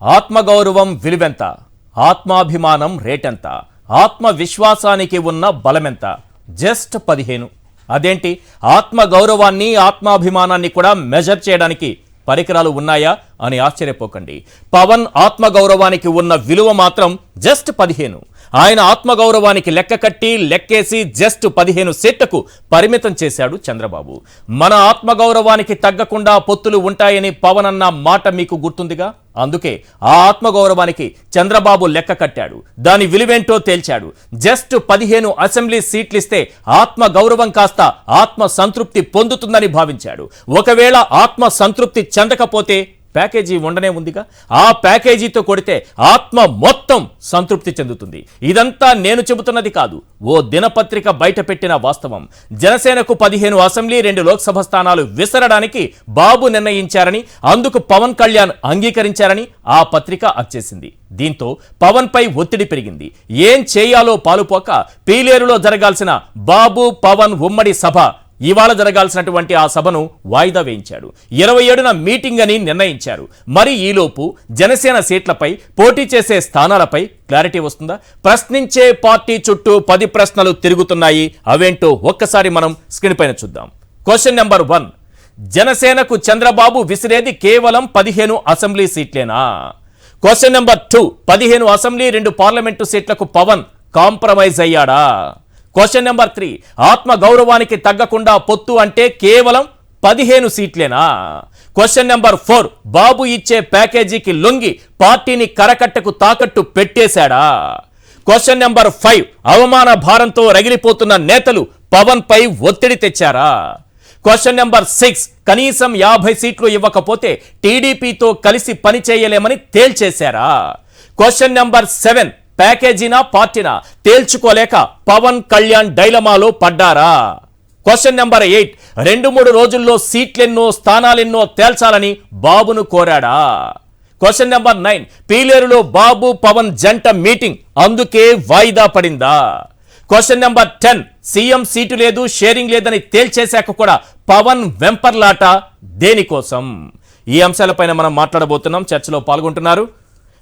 ఆత్మగౌరవం విలువెంత, ఆత్మాభిమానం రేటెంత, ఆత్మవిశ్వాసానికి ఉన్న బలమెంత? జస్ట్ 15. అదేంటి, ఆత్మగౌరవాన్ని ఆత్మాభిమానాన్ని కూడా మెజర్ చేయడానికి పరికరాలు ఉన్నాయా అని ఆశ్చర్యపోకండి. పవన్ ఆత్మగౌరవానికి ఉన్న విలువ మాత్రం జస్ట్ 15. ఆయన ఆత్మగౌరవానికి లెక్క కట్టి లెక్కేసి జస్ట్ 15 సీట్లకు పరిమితం చేశాడు చంద్రబాబు. మన ఆత్మగౌరవానికి తగ్గకుండా పొత్తులు ఉంటాయని పవన్ అన్న మాట మీకు గుర్తుందిగా. అందుకే ఆ ఆత్మగౌరవానికి చంద్రబాబు లెక్క కట్టాడు, దాని విలువేంటో తేల్చాడు. జస్ట్ 15 అసెంబ్లీ సీట్లిస్తే ఆత్మగౌరవం కాస్త ఆత్మ సంతృప్తి పొందుతుందని భావించాడు. ఒకవేళ ఆత్మ సంతృప్తి చెందకపోతే ప్యాకేజీ ఉండనే ఉందిగా, ఆ ప్యాకేజీతో కొడితే ఆత్మ మొత్తం సంతృప్తి చెందుతుంది. ఇదంతా నేను చెబుతున్నది కాదు, ఓ దినపత్రిక బయట పెట్టిన వాస్తవం. జనసేనకు 15 అసెంబ్లీ 2 లోక్సభ స్థానాలు విసరడానికి బాబు నిర్ణయించారని, అందుకు పవన్ కళ్యాణ్ అంగీకరించారని ఆ పత్రిక అచ్చేసింది. దీంతో పవన్ పై ఒత్తిడి పెరిగింది. ఏం చేయాలో పాలుపోక పీలేరులో జరగాల్సిన బాబు పవన్ ఉమ్మడి సభ, ఇవాళ జరగాల్సినటువంటి ఆ సభను వాయిదా వేయించాడు. 27న మీటింగ్ అని నిర్ణయించారు. మరి ఈలోపు జనసేన సీట్లపై, పోటీ చేసే స్థానాలపై క్లారిటీ వస్తుందా? ప్రశ్నించే పార్టీ చుట్టూ 10 ప్రశ్నలు తిరుగుతున్నాయి. అవేంటో ఒక్కసారి మనం స్క్రీన్ పైన చూద్దాం. క్వశ్చన్ నెంబర్ 1, జనసేనకు చంద్రబాబు విసిరేది కేవలం 15 అసెంబ్లీ సీట్లేనా? క్వశ్చన్ నెంబర్ 2, 15 అసెంబ్లీ 2 పార్లమెంటు సీట్లకు పవన్ కాంప్రమైజ్ అయ్యాడా? క్వశ్చన్ నెంబర్ 3, ఆత్మ గౌరవానికి తగ్గకుండా పొత్తు అంటే కేవలం 15 సీట్లేనా? క్వశ్చన్ నెంబర్ 4, బాబు ఇచ్చే ప్యాకేజీకి లొంగి పార్టీని కరకట్టకు తాకట్టు పెట్టేశాడా? క్వశ్చన్ నెంబర్ 5, అవమాన భారంతో రగిలిపోతున్న నేతలు పవన్ పై ఒత్తిడి తెచ్చారా? క్వశ్చన్ నెంబర్ 6, కనీసం 50 సీట్లు ఇవ్వకపోతే టీడీపీతో కలిసి పని చేయలేమని తేల్చేశారా? క్వశ్చన్ నెంబర్ 7, ప్యాకేజీనా పార్టీనా తేల్చుకోలేక పవన్ కళ్యాణ్ డైలమాలో పడ్డారా? క్వశ్చన్ నెంబర్ 8, 2-3 రోజుల్లో సీట్లెన్నో స్థానాలెన్నో తేల్చాలని బాబును కోరాడా? క్వశ్చన్ నెంబర్ 9, పీలేరులో బాబు పవన్ జంట మీటింగ్, అందుకే వాయిదా పడిందా? క్వశ్చన్ నెంబర్ 10, సీఎం సీటు లేదు, షేరింగ్ లేదని తేల్చేశాక కూడా పవన్ వెంపర్లాట దేనికోసం? ఈ అంశాలపైన మనం మాట్లాడబోతున్నాం. చర్చలో పాల్గొంటున్నారు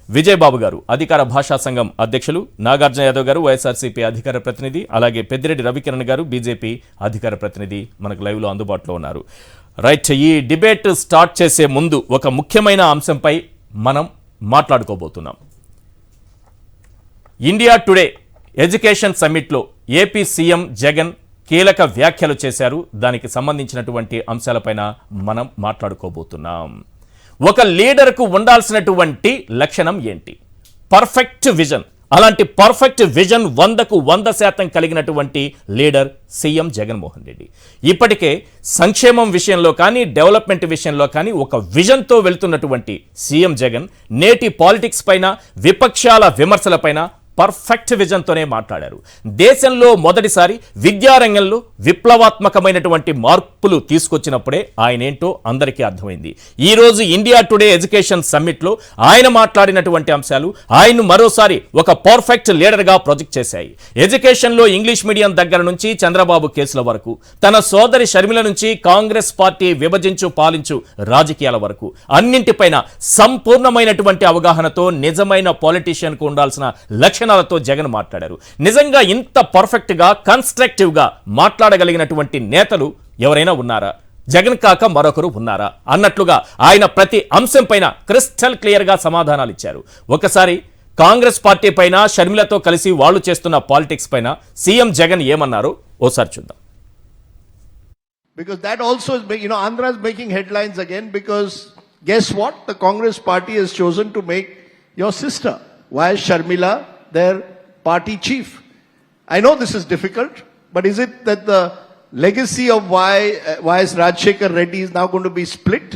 విజయబాబు గారు, అధికార భాషా సంఘం అధ్యక్షులు, నాగార్జున యాదవ్ గారు, వైఎస్ఆర్సీపీ అధికార ప్రతినిధి, అలాగే పెద్దిరెడ్డి రవికిరణ్ గారు, బీజేపీ అధికార ప్రతినిధి మనకు లైవ్లో అందుబాటులో ఉన్నారు. రైట్, ఈ డిబేట్ స్టార్ట్ చేసే ముందు ఒక ముఖ్యమైన అంశంపై మనం మాట్లాడుకోబోతున్నాం. ఇండియా టుడే ఎడ్యుకేషన్ సమ్మిట్లో ఏపీ సీఎం జగన్ కీలక వ్యాఖ్యలు చేశారు. దానికి సంబంధించినటువంటి అంశాలపైన మనం మాట్లాడుకోబోతున్నాం. ఒక లీడర్కు ఉండాల్సినటువంటి లక్షణం ఏంటి? Perfect vision. అలాంటి పర్ఫెక్ట్ విజన్ 100కు 100% కలిగినటువంటి లీడర్ సీఎం జగన్మోహన్ రెడ్డి. ఇప్పటికే సంక్షేమం విషయంలో కానీ, డెవలప్మెంట్ విషయంలో కానీ ఒక విజన్తో వెళ్తున్నటువంటి సీఎం జగన్ నేటి పాలిటిక్స్ పైన, విపక్షాల విమర్శలపైన పర్ఫెక్ట్ విజన్తోనే మాట్లాడారు. దేశంలో మొదటిసారి విద్యారంగంలో విప్లవాత్మకమైనటువంటి మార్పులు తీసుకొచ్చినప్పుడే ఆయన ఏంటో అందరికీ అర్థమైంది. ఈరోజు ఇండియా టుడే ఎడ్యుకేషన్ సమ్మిట్లో ఆయన మాట్లాడినటువంటి అంశాలు ఆయన్ను మరోసారి ఒక పర్ఫెక్ట్ లీడర్గా ప్రొజెక్ట్ చేశాయి. ఎడ్యుకేషన్లో ఇంగ్లీష్ మీడియం దగ్గర నుంచి చంద్రబాబు కేసుల వరకు, తన సోదరి షర్మిల నుంచి కాంగ్రెస్ పార్టీ విభజించు పాలించు రాజకీయాల వరకు అన్నింటిపైన సంపూర్ణమైనటువంటి అవగాహనతో నిజమైన పాలిటీషియన్కు ఉండాల్సిన లక్షణాలతో జగన్ మాట్లాడారు. నిజంగా ఇంత పర్ఫెక్ట్ గా, కన్స్ట్రక్టివ్ గా మాట్లాడగలిగినటువంటి నేతలు ఎవరైనా ఉన్నారా? జగన్ కాక మరొకరు ఉన్నారా అన్నట్లుగా ఆయన ప్రతి అంశం పైన క్రిస్టల్ క్లియర్ గా సమాధానాలు ఇచ్చారు. ఒకసారి కాంగ్రెస్ పార్టీ పైన, షర్మిలతో కలిసి వాళ్ళు చేస్తున్న పాలిటిక్స్ పైన సీఎం జగన్ ఏమన్నారో ఓసారి చూద్దాం. Because that also is, Andhra is making headlines again because guess what? The Congress party has chosen to make your sister. Why is Sharmila their party chief? I know this is difficult, but is it that the legacy of why is Rajshekhar Reddy is now going to be split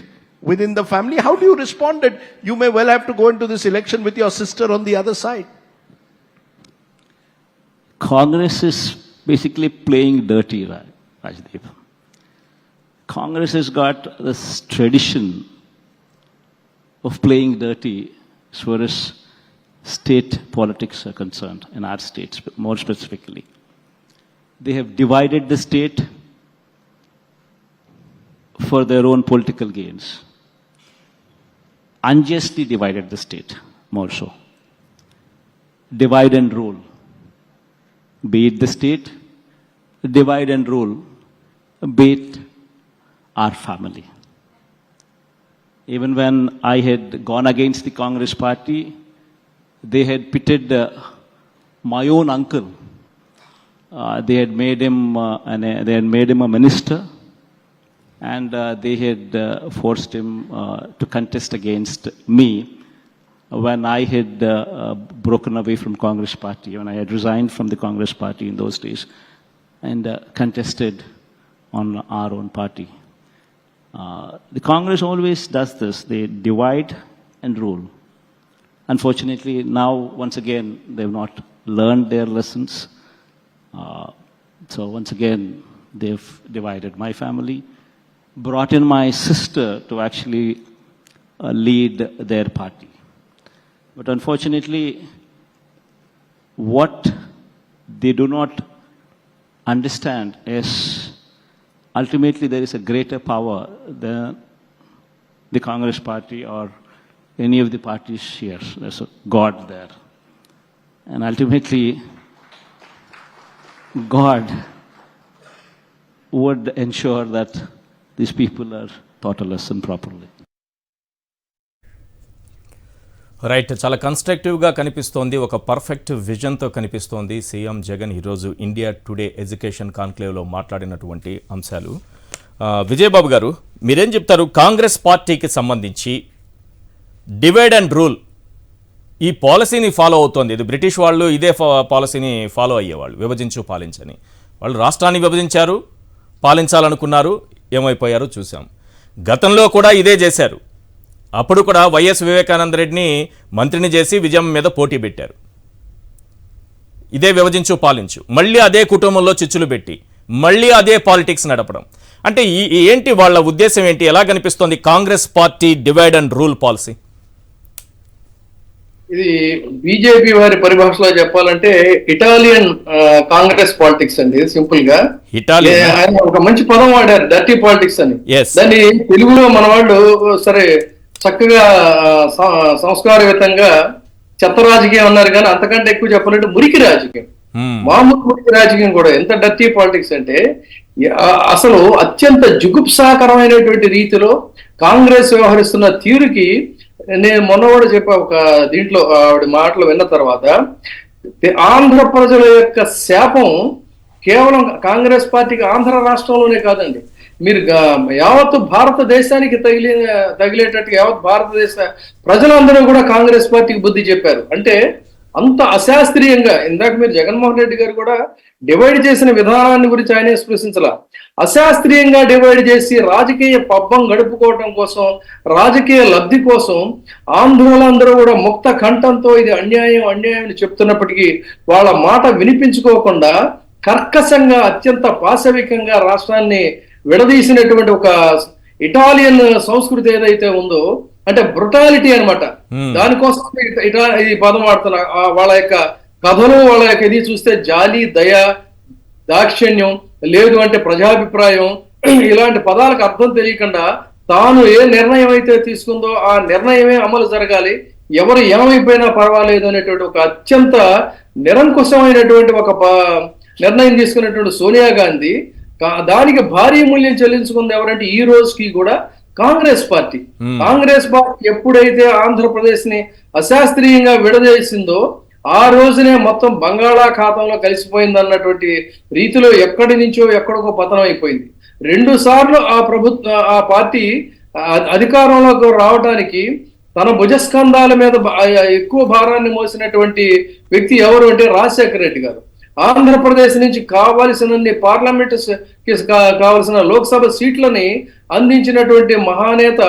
within the family? How do you respond that you may well have to go into this election with your sister on the other side? Congress is basically playing dirty, Rajdeep. Congress has got this tradition of playing dirty as far as state politics are concerned, in our states more specifically. They have divided the state for their own political gains. unjustly divided the state, more so. Divide and rule. Be it the state, divide and rule, be it our family. Even when I had gone against the Congress party, they had pitted my own uncle. They had made him a minister, and they had forced him to contest against me when I had broken away from Congress party, when I had resigned from the Congress party in those days, and contested on our own party. The Congress always does this. They divide and rule. Unfortunately, now, once again, they've not learned their lessons. So once again, they've divided my family, brought in my sister to actually lead their party. But unfortunately, what they do not understand is ultimately there is a greater power than the Congress party or any of the parties here. There's a God there. And ultimately, God would ensure that these people are taught a lesson properly. Right, చాలా కన్స్ట్రక్టివ్గా కనిపిస్తోంది, ఒక perfect విజన్తో కనిపిస్తోంది CM Jagan ఈరోజు India Today education కాన్క్లేవ్లో మాట్లాడినటువంటి అంశాలు. విజయబాబు గారు, మీరేం చెప్తారు? కాంగ్రెస్ పార్టీకి సంబంధించి డివైడ్ అండ్ రూల్ ఈ పాలసీని ఫాలో అవుతోంది. ఇది బ్రిటిష్ వాళ్ళు ఇదే పాలసీని ఫాలో అయ్యేవాళ్ళు, విభజించు పాలించని. వాళ్ళు రాష్ట్రాన్ని విభజించారు, పాలించాలనుకున్నారు, ఏమైపోయారో చూసాం. గతంలో కూడా ఇదే చేశారు. అప్పుడు కూడా వైఎస్ వివేకానంద రెడ్డిని మంత్రిని చేసి విజయం మీద పోటీ పెట్టారు. ఇదే విభజించు పాలించు, మళ్ళీ అదే కుటుంబంలో చిచ్చులు పెట్టి మళ్ళీ అదే పాలిటిక్స్ నడపడం. అంటే ఏంటి వాళ్ళ ఉద్దేశం ఏంటి? ఎలా కనిపిస్తోంది Congress party divide and rule policy? ఇది బీజేపీ వారి పరిభాషలో చెప్పాలంటే ఇటాలియన్ కాంగ్రెస్ పాలిటిక్స్ అండి. సింపుల్ గా ఆయన ఒక మంచి పదం వాడారు, డర్టీ పాలిటిక్స్ అని. దాన్ని తెలుగులో మన వాళ్ళు సరే చక్కగా సంస్కారయుతంగా చెత్త రాజకీయం అన్నారు, కానీ అంతకంటే ఎక్కువ చెప్పాలంటే మురికి రాజకీయం, మామూలు మురికి రాజకీయం కూడా. ఎంత డర్టీ పాలిటిక్స్ అంటే అసలు అత్యంత జుగుప్సాకరమైనటువంటి రీతిలో కాంగ్రెస్ వ్యవహరిస్తున్న తీరుకి నేను మొన్న కూడా చెప్పా ఒక దీంట్లో ఆవిడ మాటలు విన్న తర్వాత, ఆంధ్ర ప్రజల యొక్క శాపం కేవలం కాంగ్రెస్ పార్టీకి ఆంధ్ర రాష్ట్రంలోనే కాదండి, మీరు యావత్తు భారతదేశానికి తగిలేటట్టుగా యావత్ భారతదేశ ప్రజలందరూ కూడా కాంగ్రెస్ పార్టీకి బుద్ధి చెప్పారు. అంటే అంత అశాస్త్రీయంగా, ఇందాక మీరు జగన్మోహన్ రెడ్డి గారు కూడా డివైడ్ చేసిన విధానాన్ని గురించి ఆయనే స్పృశించాల. అశాస్త్రీయంగా డివైడ్ చేసి రాజకీయ పబ్బం గడుపుకోవటం కోసం, రాజకీయ లబ్ధి కోసం ఆంధ్రులందరూ కూడా ముక్త కంఠంతో ఇది అన్యాయం అన్యాయం అని చెప్తున్నప్పటికీ వాళ్ళ మాట వినిపించుకోకుండా కర్కశంగా అత్యంత పాశవికంగా రాష్ట్రాన్ని విడదీసినటువంటి ఒక ఇటాలియన్ సంస్కృతి ఏదైతే ఉందో, అంటే బ్రుటాలిటీ అనమాట. దానికోసం ఈ పదం వాడుతున్నా. వాళ్ళ యొక్క కథలు, వాళ్ళ యొక్క ఇది చూస్తే జాలి, దయ, దాక్షిణ్యం, లేదు అంటే ప్రజాభిప్రాయం, ఇలాంటి పదాలకు అర్థం తెలియకుండా తాను ఏ నిర్ణయం అయితే తీసుకుందో ఆ నిర్ణయమే అమలు జరగాలి, ఎవరు ఏమైపోయినా పర్వాలేదు అనేటువంటి ఒక అత్యంత నిరంకుశమైనటువంటి ఒక నిర్ణయం తీసుకున్నటువంటి సోనియా గాంధీ దానికి భారీ మూల్యం చెల్లించుకుంది ఎవరంటే ఈ రోజుకి కూడా కాంగ్రెస్ పార్టీ. కాంగ్రెస్ పార్టీ ఎప్పుడైతే ఆంధ్రప్రదేశ్ ని అశాస్త్రీయంగా విడదీసిందో ఆ రోజునే మొత్తం బంగాళాఖాతంలో కలిసిపోయింది అన్నటువంటి రీతిలో ఎక్కడి నుంచో ఎక్కడికో పతనం అయిపోయింది. 2 సార్లు ఆ పార్టీ అధికారంలోకి రావడానికి తన భుజస్కంధాల మీద ఎక్కువ భారాన్ని మోసినటువంటి వ్యక్తి ఎవరు అంటే రాజశేఖర రెడ్డి గారు. ఆంధ్రప్రదేశ్ నుంచి కావాల్సిన పార్లమెంట్ కావలసిన లోక్సభ సీట్లని అందించినటువంటి మహానేత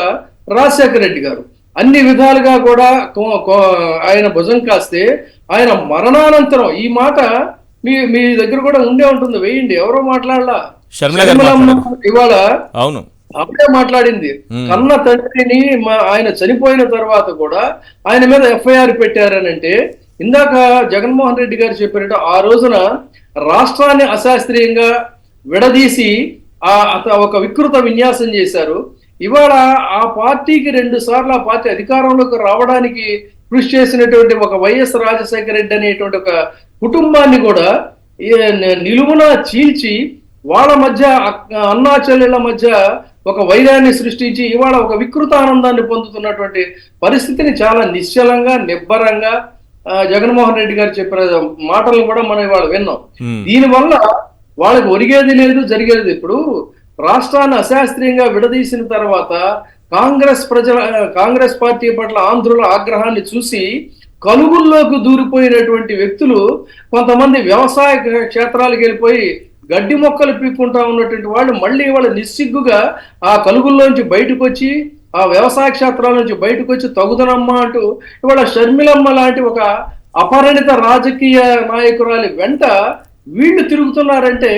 రాజశేఖర రెడ్డి గారు. అన్ని విధాలుగా కూడా ఆయన భుజం కాస్తే ఆయన మరణానంతరం ఈ మాట మీ దగ్గర కూడా ఉండే ఉంటుంది, వేయండి, ఎవరో మాట్లాడలా, ఇవాళ అవును అప్పుడే మాట్లాడింది. కన్న తండ్రిని ఆయన చనిపోయిన తర్వాత కూడా ఆయన మీద ఎఫ్ఐఆర్ పెట్టారనంటే, ఇందాక జగన్మోహన్ రెడ్డి గారు చెప్పినట్టు ఆ రోజున రాష్ట్రాన్ని అశాస్త్రీయంగా విడదీసి ఒక వికృత విన్యాసం చేశారు. ఇవాళ ఆ పార్టీకి 2 సార్లు ఆ పార్టీ అధికారంలోకి రావడానికి కృషి చేసినటువంటి ఒక వైఎస్ రాజశేఖర రెడ్డి అనేటువంటి ఒక కుటుంబాన్ని కూడా నిలువున చీల్చి వాళ్ళ మధ్య అన్నా చెల్లెళ్ళ మధ్య ఒక వైరాన్ని సృష్టించి ఇవాళ ఒక వికృత ఆనందాన్ని పొందుతున్నటువంటి పరిస్థితిని చాలా నిశ్చలంగా నిబ్బరంగా జగన్మోహన్ రెడ్డి గారు చెప్పిన మాటలను కూడా మనం ఇవాళ విన్నాం. దీనివల్ల వాళ్ళకి ఒరిగేది లేదు, జరిగేది. ఇప్పుడు రాష్ట్రాన్ని అశాస్త్రీయంగా విడదీసిన తర్వాత కాంగ్రెస్ పార్టీ పట్ల ఆంధ్రుల ఆగ్రహాన్ని చూసి కలుగుల్లోకి దూరిపోయినటువంటి వ్యక్తులు కొంతమంది వ్యవసాయ క్షేత్రాలకు వెళ్ళిపోయి గడ్డి మొక్కలు పీక్కుంటా ఉన్నటువంటి వాళ్ళు మళ్ళీ వాళ్ళు నిస్సిగ్గుగా ఆ కలుగుల్లోంచి బయటకు వచ్చి ఆ వ్యవసాయ క్షేత్రాల నుంచి బయటకు వచ్చి తగుదనమ్మ అంటూ ఇవాళ షర్మిలమ్మ లాంటి ఒక అపరిణిత రాజకీయ నాయకురాలి వెంట వీళ్ళు తిరుగుతున్నారంటే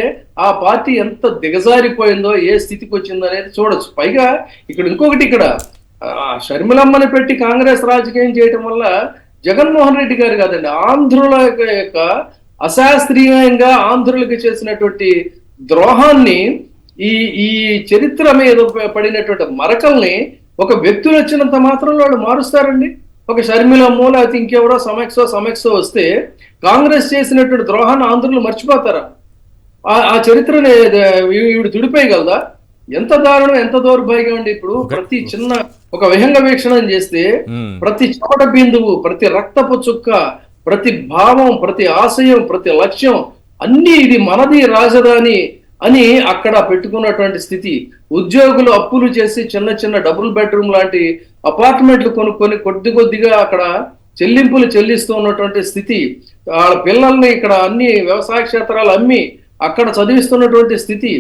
ఆ పార్టీ ఎంత దిగజారిపోయిందో, ఏ స్థితికి వచ్చిందో అనేది చూడొచ్చు. పైగా ఇక్కడ షర్మిలమ్మని పెట్టి కాంగ్రెస్ రాజకీయం చేయటం వల్ల జగన్మోహన్ రెడ్డి గారు కాదండి, ఆంధ్రుల యొక్క అశాస్త్రీయంగా ఆంధ్రులకు చేసినటువంటి ద్రోహాన్ని ఈ చరిత్ర మీద పడినటువంటి మరకల్ని ఒక వ్యక్తులు వచ్చినంత మాత్రం వాళ్ళు మారుస్తారండి. ఒక షర్మిలమ్మో లేకపోతే ఇంకెవరో సమక్షో వస్తే కాంగ్రెస్ చేసినటువంటి ద్రోహాన్ని ఆంధ్రులు మర్చిపోతారా? ఆ చరిత్రని ఈవిడ తుడిపోయగలదా? ఎంత దారుణం, ఎంత దౌర్భాగ్యం అండి. ఇప్పుడు ప్రతి చిన్న ఒక విహంగ వీక్షణం చేస్తే ప్రతి చెమట బిందువు, ప్రతి రక్తపు చుక్క, ప్రతి భావం, ప్రతి ఆశయం, ప్రతి లక్ష్యం అన్ని ఇది మనది రాజధాని అని అక్కడ పెట్టుకున్నటువంటి స్థితి. ఉద్యోగులు అప్పులు చేసి చిన్న డబుల్ బెడ్రూమ్ లాంటి అపార్ట్మెంట్లు కొనుక్కొని కొద్దిగా అక్కడ చెల్లింపులు చెల్లిస్తూ ఉన్నటువంటి స్థితి. వాళ్ళ పిల్లల్ని ఇక్కడ అన్ని వ్యవసాయ క్షేత్రాలు అమ్మి అక్కడ చదివిస్తున్నటువంటి స్థితి.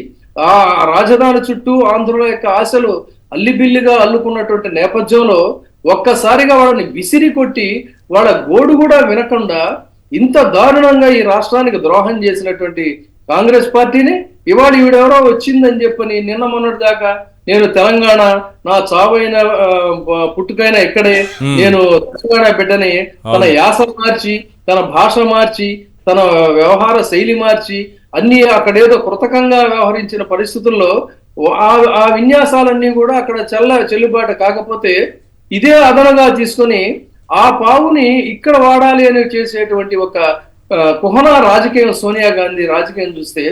ఆ రాజధాని చుట్టూ ఆంధ్రుల యొక్క ఆశలు అల్లిబిల్లిగా అల్లుకున్నటువంటి నేపథ్యంలో ఒక్కసారిగా వాళ్ళని విసిరి కొట్టి వాళ్ళ గోడు కూడా వినకుండా ఇంత దారుణంగా ఈ రాష్ట్రానికి ద్రోహం చేసినటువంటి కాంగ్రెస్ పార్టీని ఇవాళ ఈవిడెవరో వచ్చిందని చెప్పని నిన్న మొన్నటి దాకా నేను తెలంగాణ, నా చావైన పుట్టుకైనా ఇక్కడే, నేను తెలంగాణ బిడ్డని తన యాస మార్చి, తన భాష మార్చి, తన వ్యవహార శైలి మార్చి అన్ని అక్కడేదో కృతకంగా వ్యవహరించిన పరిస్థితుల్లో ఆ విన్యాసాలన్నీ కూడా అక్కడ చెల్లుబాటు కాకపోతే ఇదే అదనగా తీసుకొని ఆ పావుని ఇక్కడ వాడాలి అని చేసేటువంటి ఒక కుహనా రాజకీయం, సోనియా గాంధీ రాజకీయం చూస్తే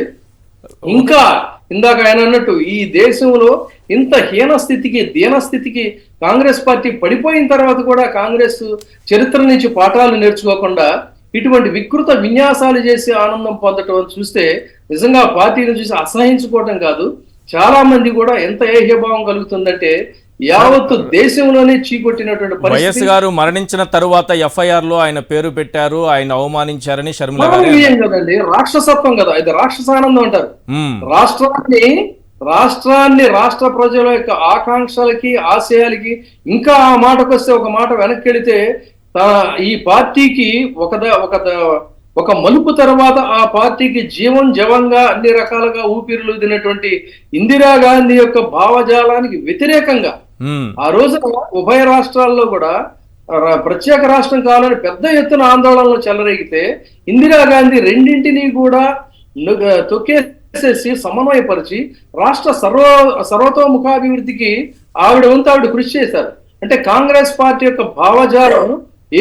ఇంకా ఇందాక ఆయన అన్నట్టు ఈ దేశంలో ఇంత దీనస్థితికి కాంగ్రెస్ పార్టీ పడిపోయిన తర్వాత కూడా కాంగ్రెస్ చరిత్ర నుంచి పాఠాలు నేర్చుకోకుండా ఇటువంటి వికృత విన్యాసాలు చేసి ఆనందం పొందటం చూస్తే నిజంగా పార్టీని చూసి అసహించుకోవటం కాదు, చాలా మంది కూడా ఎంత ఏహ్యభావం కలుగుతుందంటే యావత్తు దేశంలోనే చీకొట్టినటువంటి పరిస్థితి. వైఎస్ గారు మరణించిన తరువాత ఎఫ్ఐఆర్ లో ఆయన పేరు పెట్టారు, ఆయన అవమానించారని షర్మిల కదండి, రాక్షసత్వం కదా, ఇది రాక్షసానందం అంటారు. రాష్ట్రాన్ని రాష్ట్ర ప్రజల యొక్క ఆకాంక్షలకి ఆశయాలకి ఇంకా ఆ మాటకు వస్తే ఒక మాట వెనక్కి వెళితే ఈ పార్టీకి ఒక మలుపు తర్వాత ఆ పార్టీకి జవంగా అన్ని రకాలుగా ఊపిరులుదినటువంటి ఇందిరాగాంధీ యొక్క భావజాలానికి వ్యతిరేకంగా ఆ రోజున ఉభయ రాష్ట్రాల్లో కూడా ప్రత్యేక రాష్ట్రం కావాలని పెద్ద ఎత్తున ఆందోళనలు చెలరేగితే ఇందిరాగాంధీ రెండింటినీ కూడా తొక్కేసేసి సమన్వయపరిచి రాష్ట్ర సర్వతోముఖాభివృద్ధికి ఆవిడ కృషి చేశారు. అంటే కాంగ్రెస్ పార్టీ యొక్క భావజాలం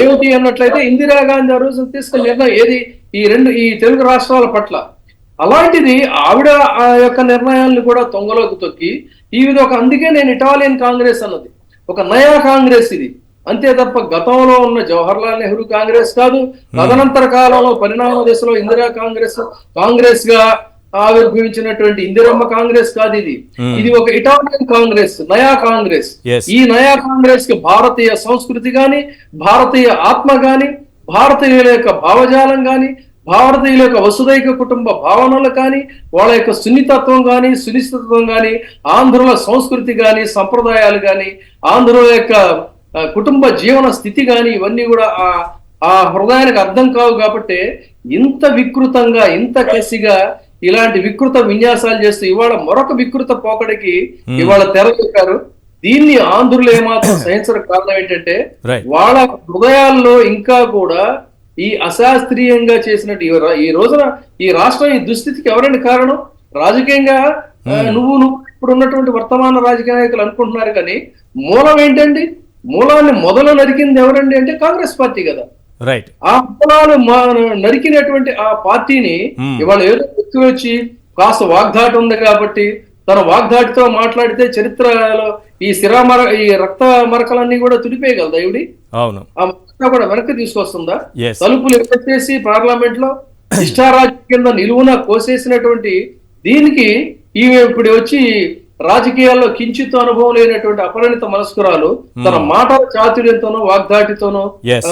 ఏమిటి అన్నట్లయితే ఇందిరాగాంధీ ఆ రోజు తీసుకున్న నిర్ణయం ఈ తెలుగు రాష్ట్రాల పట్ల. అలాంటిది ఆవిడ ఆ యొక్క నిర్ణయాలను కూడా తొంగలోకి తొక్కి అందుకే నేను ఇటాలియన్ కాంగ్రెస్ అన్నది ఒక నయా కాంగ్రెస్ ఇది, అంతే తప్ప గతంలో ఉన్న జవహర్లాల్ నెహ్రూ కాంగ్రెస్ కాదు, తదనంతర కాలంలో పరిణామ దశలో ఇందిరా కాంగ్రెస్ గా ఆవిర్భవించినటువంటి ఇందిరమ్మ కాంగ్రెస్ కాదు ఇది ఒక ఇటాలియన్ కాంగ్రెస్, నయా కాంగ్రెస్. ఈ నయా కాంగ్రెస్ కి భారతీయ సంస్కృతి గాని, భారతీయ ఆత్మ గాని, భారతీయుల యొక్క భావజాలం గాని, భారతీయుల యొక్క వసుదైక కుటుంబ భావనలు కానీ, వాళ్ళ యొక్క సున్నితత్వం కానీ, సునిశ్చితత్వం కానీ, ఆంధ్రుల సంస్కృతి కానీ, సంప్రదాయాలు కానీ, ఆంధ్రుల యొక్క కుటుంబ జీవన స్థితి కానీ ఇవన్నీ కూడా ఆ హృదయానికి అర్థం కావు. కాబట్టి ఇంత వికృతంగా, ఇంత కసిగా ఇలాంటి వికృత విన్యాసాలు చేస్తూ ఇవాళ మరొక వికృత పోకడికి ఇవాళ తెరలేపారు. దీన్ని ఆంధ్రులు ఏమాత్రం సహించడం కారణం ఏంటంటే వాళ్ళ హృదయాల్లో ఇంకా కూడా ఈ అశాస్త్రీయంగా చేసినట్టు ఈ రోజున ఈ రాష్ట్రం ఈ దుస్థితికి ఎవరండి కారణం? రాజకీయంగా నువ్వు ఇప్పుడు ఉన్నటువంటి వర్తమాన రాజకీయ నాయకులు అనుకుంటున్నారు. కానీ మూలం ఏంటండి? మూలాన్ని మొదలు నరికింది ఎవరండి అంటే కాంగ్రెస్ పార్టీ కదా. రైట్. ఆ మూలాలు నరికినటువంటి ఆ పార్టీని ఇవాళ ఏదో వ్యక్తి వచ్చి కాస్త వాగ్దాటి ఉంది కాబట్టి తన వాగ్దాటితో మాట్లాడితే చరిత్రలో ఈ రక్త మరకలన్నీ కూడా తుడిపేయగలదా ఇవిడి? అవును. ఆ మరక కూడా వెనక్కి తీసుకొస్తుందా? Yes. తలుపులు ఎత్తేసి పార్లమెంట్ లో ఇష్టారాజ్యం కింద నిలువున కోసేసినటువంటి దీనికి ఈమె ఇప్పుడు వచ్చి రాజకీయాల్లో కించిత్ అనుభవం లేనటువంటి అపరిణిత మనస్కురాలు తన మాటల చాతుర్యంతోనో వాగ్దాటితోనో Yes.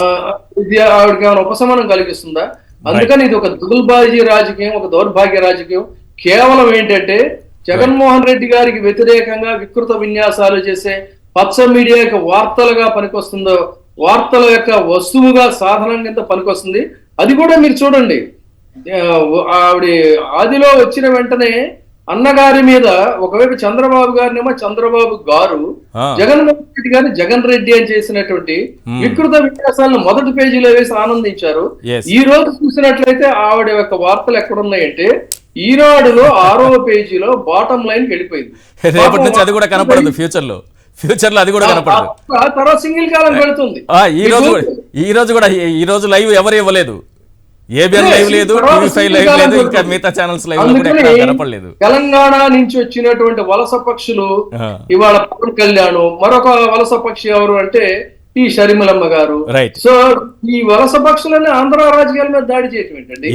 ఆవిడకి ఏమైనా ఉపశమనం కలిగిస్తుందా? అందుకని ఇది ఒక దుగుల్బాజీ రాజకీయం, ఒక దౌర్భాగ్య రాజకీయం. కేవలం ఏంటంటే జగన్మోహన్ రెడ్డి గారికి వ్యతిరేకంగా వికృత విన్యాసాలు చేసే పచ్చ మీడియాకి వార్తలుగా పనికొస్తుందో, వార్తల యొక్క వస్తువుగా సాధనం కింద పనికొస్తుంది. అది కూడా మీరు చూడండి, ఆవిడ ఆదిలో వచ్చిన వెంటనే అన్నగారి మీద ఒకవైపు చంద్రబాబు గారినేమో చంద్రబాబు గారు, జగన్మోహన్ రెడ్డి గారిని జగన్ రెడ్డి అని చేసినటువంటి వికృత విన్యాసాలను మొదటి పేజీలో వేసి ఆనందించారు. ఈ రోజు చూసినట్లయితే ఆవిడ యొక్క వార్తలు ఎక్కడున్నాయంటే ఈనాడులో 6వ పేజీలో బాటమ్ లైన్ వెళ్ళిపోయింది. రేపటి నుంచి అది కూడా కనపడదు, ఫ్యూచర్ లో అది కూడా కనపడదు. తర్వాత సింగిల్ కాలం పెడుతుంది. ఈ రోజు లైవ్ ఎవరు ఇవ్వలేదు, ఏబిఎన్ లైవ్ లేదు, టీవీ5 లైవ్ లేదు, ఇంకా మిగతా ఛానల్స్ లైవ్ కనపడలేదు. తెలంగాణ నుంచి వచ్చినటువంటి వలస పక్షులు ఇవాళ పవన్ కళ్యాణ్, మరొక వలస పక్షి ఎవరు అంటే ఈ షర్మిలమ్మ గారు. సో ఈ వలస పక్షులన్నీ ఆంధ్ర రాజకీయాల మీద దాడి చేయటం ఏంటండి?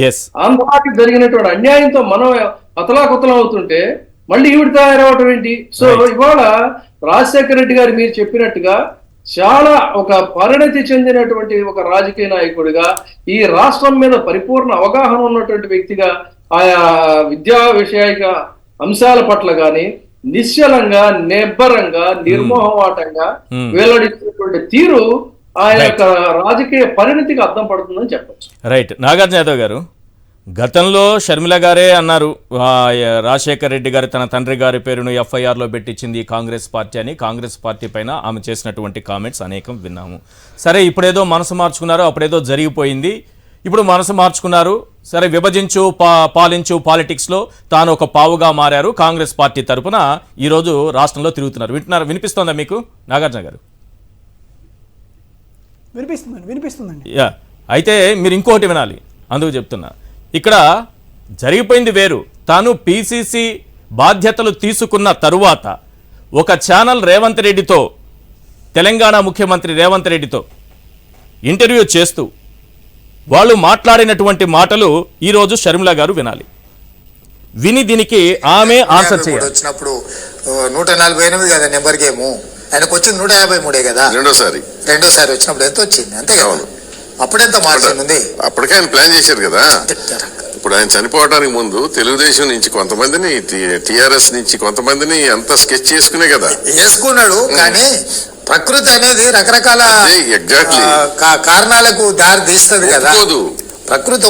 ఆంధ్రాకి జరిగినటువంటి అన్యాయంతో మనం అతలాకుతలం అవుతుంటే మళ్ళీ ఈవిడ తయారవటం ఏంటి? సో ఇవాళ రాజశేఖర రెడ్డి గారు మీరు చెప్పినట్టుగా చాలా ఒక పరిణతి చెందినటువంటి ఒక రాజకీయ నాయకుడిగా, ఈ రాష్ట్రం మీద పరిపూర్ణ అవగాహన ఉన్నటువంటి వ్యక్తిగా, ఆయా విద్యా విషయాక అంశాల పట్ల గాని నిశ్చలంగా, నిబ్బరంగా, నిర్మోహమాటంగా వెల్లడించినటువంటి తీరు ఆ యొక్క రాజకీయ పరిణతికి అర్థం పడుతుందని చెప్పచ్చు. రైట్. నాగార్జున యాదవ్ గారు, గతంలో షర్మిల గారే అన్నారు రాజశేఖర్ రెడ్డి గారు తన తండ్రి గారి పేరును ఎఫ్ఐఆర్లో పెట్టించింది కాంగ్రెస్ పార్టీ అని. కాంగ్రెస్ పార్టీ పైన ఆమె చేసినటువంటి కామెంట్స్ అనేకం విన్నాము. సరే, ఇప్పుడేదో మనసు మార్చుకున్నారు, అప్పుడేదో జరిగిపోయింది, ఇప్పుడు మనసు మార్చుకున్నారు. సరే, విభజించు పాలించు పాలిటిక్స్లో తాను ఒక పావుగా మారారు. కాంగ్రెస్ పార్టీ తరఫున ఈరోజు రాష్ట్రంలో తిరుగుతున్నారు. వినిపిస్తోందా మీకు నాగార్జున గారు? వినిపిస్తుందండి. అయితే మీరు ఇంకోటి వినాలి, అందుకు చెప్తున్నా. ఇక్కడ జరిగిపోయింది వేరు. తాను పిసిసి బాధ్యతలు తీసుకున్న తరువాత ఒక ఛానల్ రేవంత్ రెడ్డితో, తెలంగాణ ముఖ్యమంత్రి రేవంత్ రెడ్డితో ఇంటర్వ్యూ చేస్తూ వాళ్ళు మాట్లాడినటువంటి మాటలు ఈరోజు షర్మిల గారు వినాలి. విని దీనికి ఆమె ఆన్సర్ చేయాలి. వచ్చినప్పుడు 148 కదా నెంబర్ గేమ్, ఆయనకు వచ్చింది 153 కదా. రెండోసారి వచ్చినప్పుడు ఎంత వచ్చింది? అంతే కదా. అప్పుడెంత మార్జిన్ ఉంది? అప్పటికే ఆయన ప్లాన్ చేశారు కదా. ఇప్పుడు ఆయన చనిపోవడానికి ముందు తెలుగుదేశం నుంచి కొంతమందిని, టిఆర్ఎస్ నుంచి కొంతమందిని అంతా స్కెచ్ చేసుకునే కదా వేసుకున్నాడు. కానీ ప్రకృతి అనేది రకరకాల కారణాలకు దారి తీస్తుంది కదా. ప్రకృతి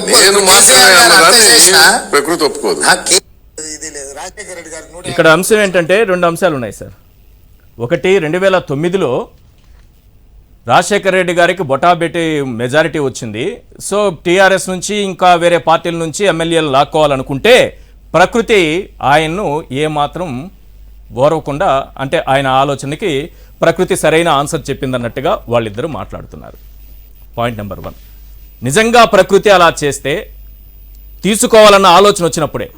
ఒప్పుకోదు. ఇక్కడ అంశం ఏంటంటే 2 అంశాలు ఉన్నాయి సార్. ఒకటి, 2009లో రాజశేఖర రెడ్డి గారికి బొటాబెట్టి మెజారిటీ వచ్చింది. సో టీఆర్ఎస్ నుంచి ఇంకా వేరే పార్టీల నుంచి ఎమ్మెల్యేలు లాక్కోవాలనుకుంటే ప్రకృతి ఆయన్ను ఏమాత్రం ఓరవకుండా, అంటే ఆయన ఆలోచనకి ప్రకృతి సరైన ఆన్సర్ చెప్పిందన్నట్టుగా వాళ్ళిద్దరూ మాట్లాడుతున్నారు. పాయింట్ నెంబర్ 1, నిజంగా ప్రకృతి అలా చేస్తే తీసుకోవాలన్న ఆలోచన వచ్చినప్పుడే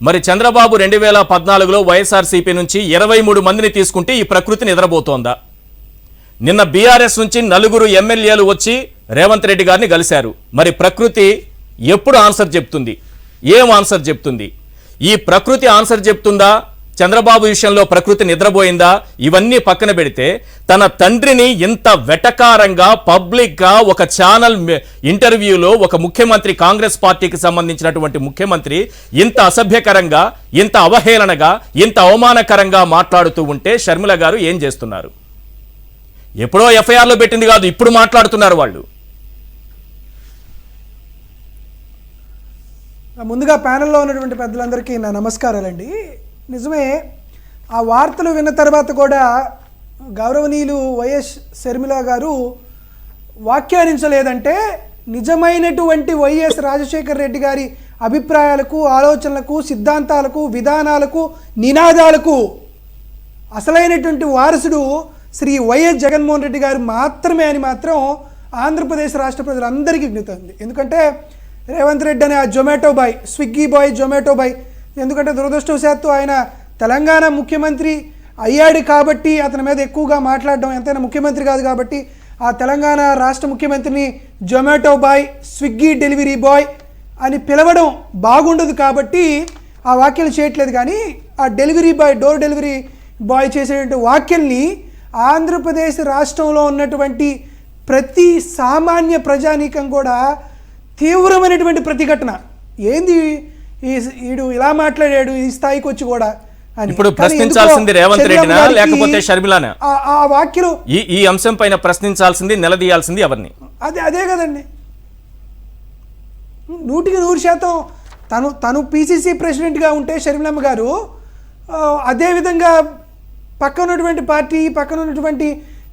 మరి చంద్రబాబు 2014లో వైఎస్ఆర్సీపీ నుంచి 23 మందిని తీసుకుంటే ఈ ప్రకృతి నిద్రపోతోందా? నిన్న బీఆర్ఎస్ నుంచి 4 ఎమ్మెల్యేలు వచ్చి రేవంత్ రెడ్డి గారిని కలిశారు. మరి ప్రకృతి ఎప్పుడు ఆన్సర్ చెప్తుంది? ఏం ఆన్సర్ చెప్తుంది? ఈ ప్రకృతి ఆన్సర్ చెప్తుందా? చంద్రబాబు విషయంలో ప్రకృతి నిద్రపోయిందా? ఇవన్నీ పక్కన పెడితే తన తండ్రిని ఇంత వెటకారంగా పబ్లిక్గా ఒక ఛానల్ ఇంటర్వ్యూలో ఒక ముఖ్యమంత్రి, కాంగ్రెస్ పార్టీకి సంబంధించినటువంటి ముఖ్యమంత్రి ఇంత అసభ్యకరంగా, ఇంత అవహేళనగా, ఇంత అవమానకరంగా మాట్లాడుతూ ఉంటే షర్మిల గారు ఏం చేస్తున్నారు? ఎప్పుడో ఎఫ్ఐఆర్లో పెట్టింది కాదు, ఇప్పుడు మాట్లాడుతున్నారు వాళ్ళు. ముందుగా ప్యానెల్లో ఉన్నటువంటి పెద్దలందరికీ నా నమస్కారాలండి. నిజమే, ఆ వార్తలు విన్న తర్వాత కూడా గౌరవనీయులు వైఎస్ షర్మిల గారు వ్యాఖ్యానించలేదంటే నిజమైనటువంటి వైఎస్ రాజశేఖర రెడ్డి గారి అభిప్రాయాలకు, ఆలోచనలకు, సిద్ధాంతాలకు, విధానాలకు, నినాదాలకు అసలైనటువంటి వారసుడు శ్రీ వైఎస్ జగన్మోహన్ రెడ్డి గారు మాత్రమే అని మాత్రం ఆంధ్రప్రదేశ్ రాష్ట్ర ప్రజలందరికీ విజ్ఞప్తి. ఎందుకంటే రేవంత్ రెడ్డి అనే ఆ Zomato boy, Swiggy boy, Zomato boy, ఎందుకంటే దురదృష్టవశాత్తు ఆయన తెలంగాణ ముఖ్యమంత్రి అయ్యాడు కాబట్టి అతని మీద ఎక్కువగా మాట్లాడడం, ఎంతైనా ముఖ్యమంత్రి కాదు కాబట్టి ఆ తెలంగాణ రాష్ట్ర ముఖ్యమంత్రిని Zomato boy, Swiggy delivery boy అని పిలవడం బాగుండదు కాబట్టి ఆ వ్యాఖ్యలు చేయట్లేదు. కానీ ఆ delivery boy, door delivery boy చేసేటువంటి వ్యాఖ్యల్ని ఆంధ్రప్రదేశ్ రాష్ట్రంలో ఉన్నటువంటి ప్రతి సామాన్య ప్రజానీకం కూడా తీవ్రమైనటువంటి ప్రతిఘటన. ఏంది ఈడు ఇలా మాట్లాడాడు ఈ స్థాయికి వచ్చి కూడా అని. ఇప్పుడు ప్రశ్నించాల్సింది రేవంత్ రెడ్డినా లేకపోతే షర్మిలానా? ఆ వ్యాఖ్యలు ఈ అంశం పైన ప్రశ్నించాల్సింది, నిలదీయాల్సింది ఎవరిని? అదే కదండి. 100% తను పిసిసి ప్రెసిడెంట్గా ఉంటే షర్మిలమ్మ గారు అదేవిధంగా పక్కన ఉన్నటువంటి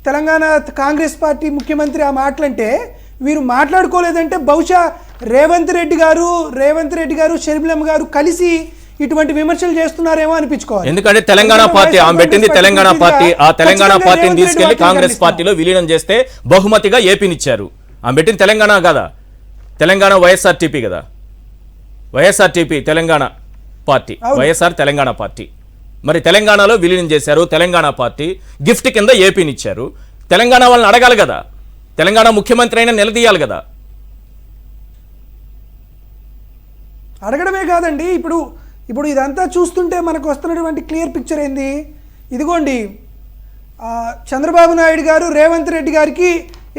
తెలంగాణ కాంగ్రెస్ పార్టీ ముఖ్యమంత్రి ఆ మాటలంటే వీరు మాట్లాడుకోలేదంటే బహుశా రేవంత్ రెడ్డి గారు షర్మిలమ్మ గారు కలిసి ఇటువంటి విమర్శలు చేస్తున్నారేమో అనిపించుకోవాలి. ఎందుకంటే తెలంగాణ పార్టీ ఆమె పెట్టింది తెలంగాణ పార్టీ, ఆ తెలంగాణ పార్టీని తీసుకెళ్లి కాంగ్రెస్ పార్టీలో విలీనం చేస్తే బహుమతిగా ఏపీనిచ్చారు. ఆమె పెట్టింది తెలంగాణ కదా, తెలంగాణ వైఎస్ఆర్టీపీ కదా, YSRTP Telangana party, YSR Telangana party. మరి తెలంగాణలో విలీనం చేశారు, తెలంగాణ పార్టీ గిఫ్ట్ కింద ఏపీనిచ్చారు. తెలంగాణ వాళ్ళని అడగాలి కదా, తెలంగాణ ముఖ్యమంత్రి అయినా నిలదీయాలి కదా. అడగడమే కాదండి, ఇప్పుడు ఇదంతా చూస్తుంటే మనకు వస్తున్నటువంటి క్లియర్ పిక్చర్ ఏంది? ఇదిగోండి, చంద్రబాబు నాయుడు గారు రేవంత్ రెడ్డి గారికి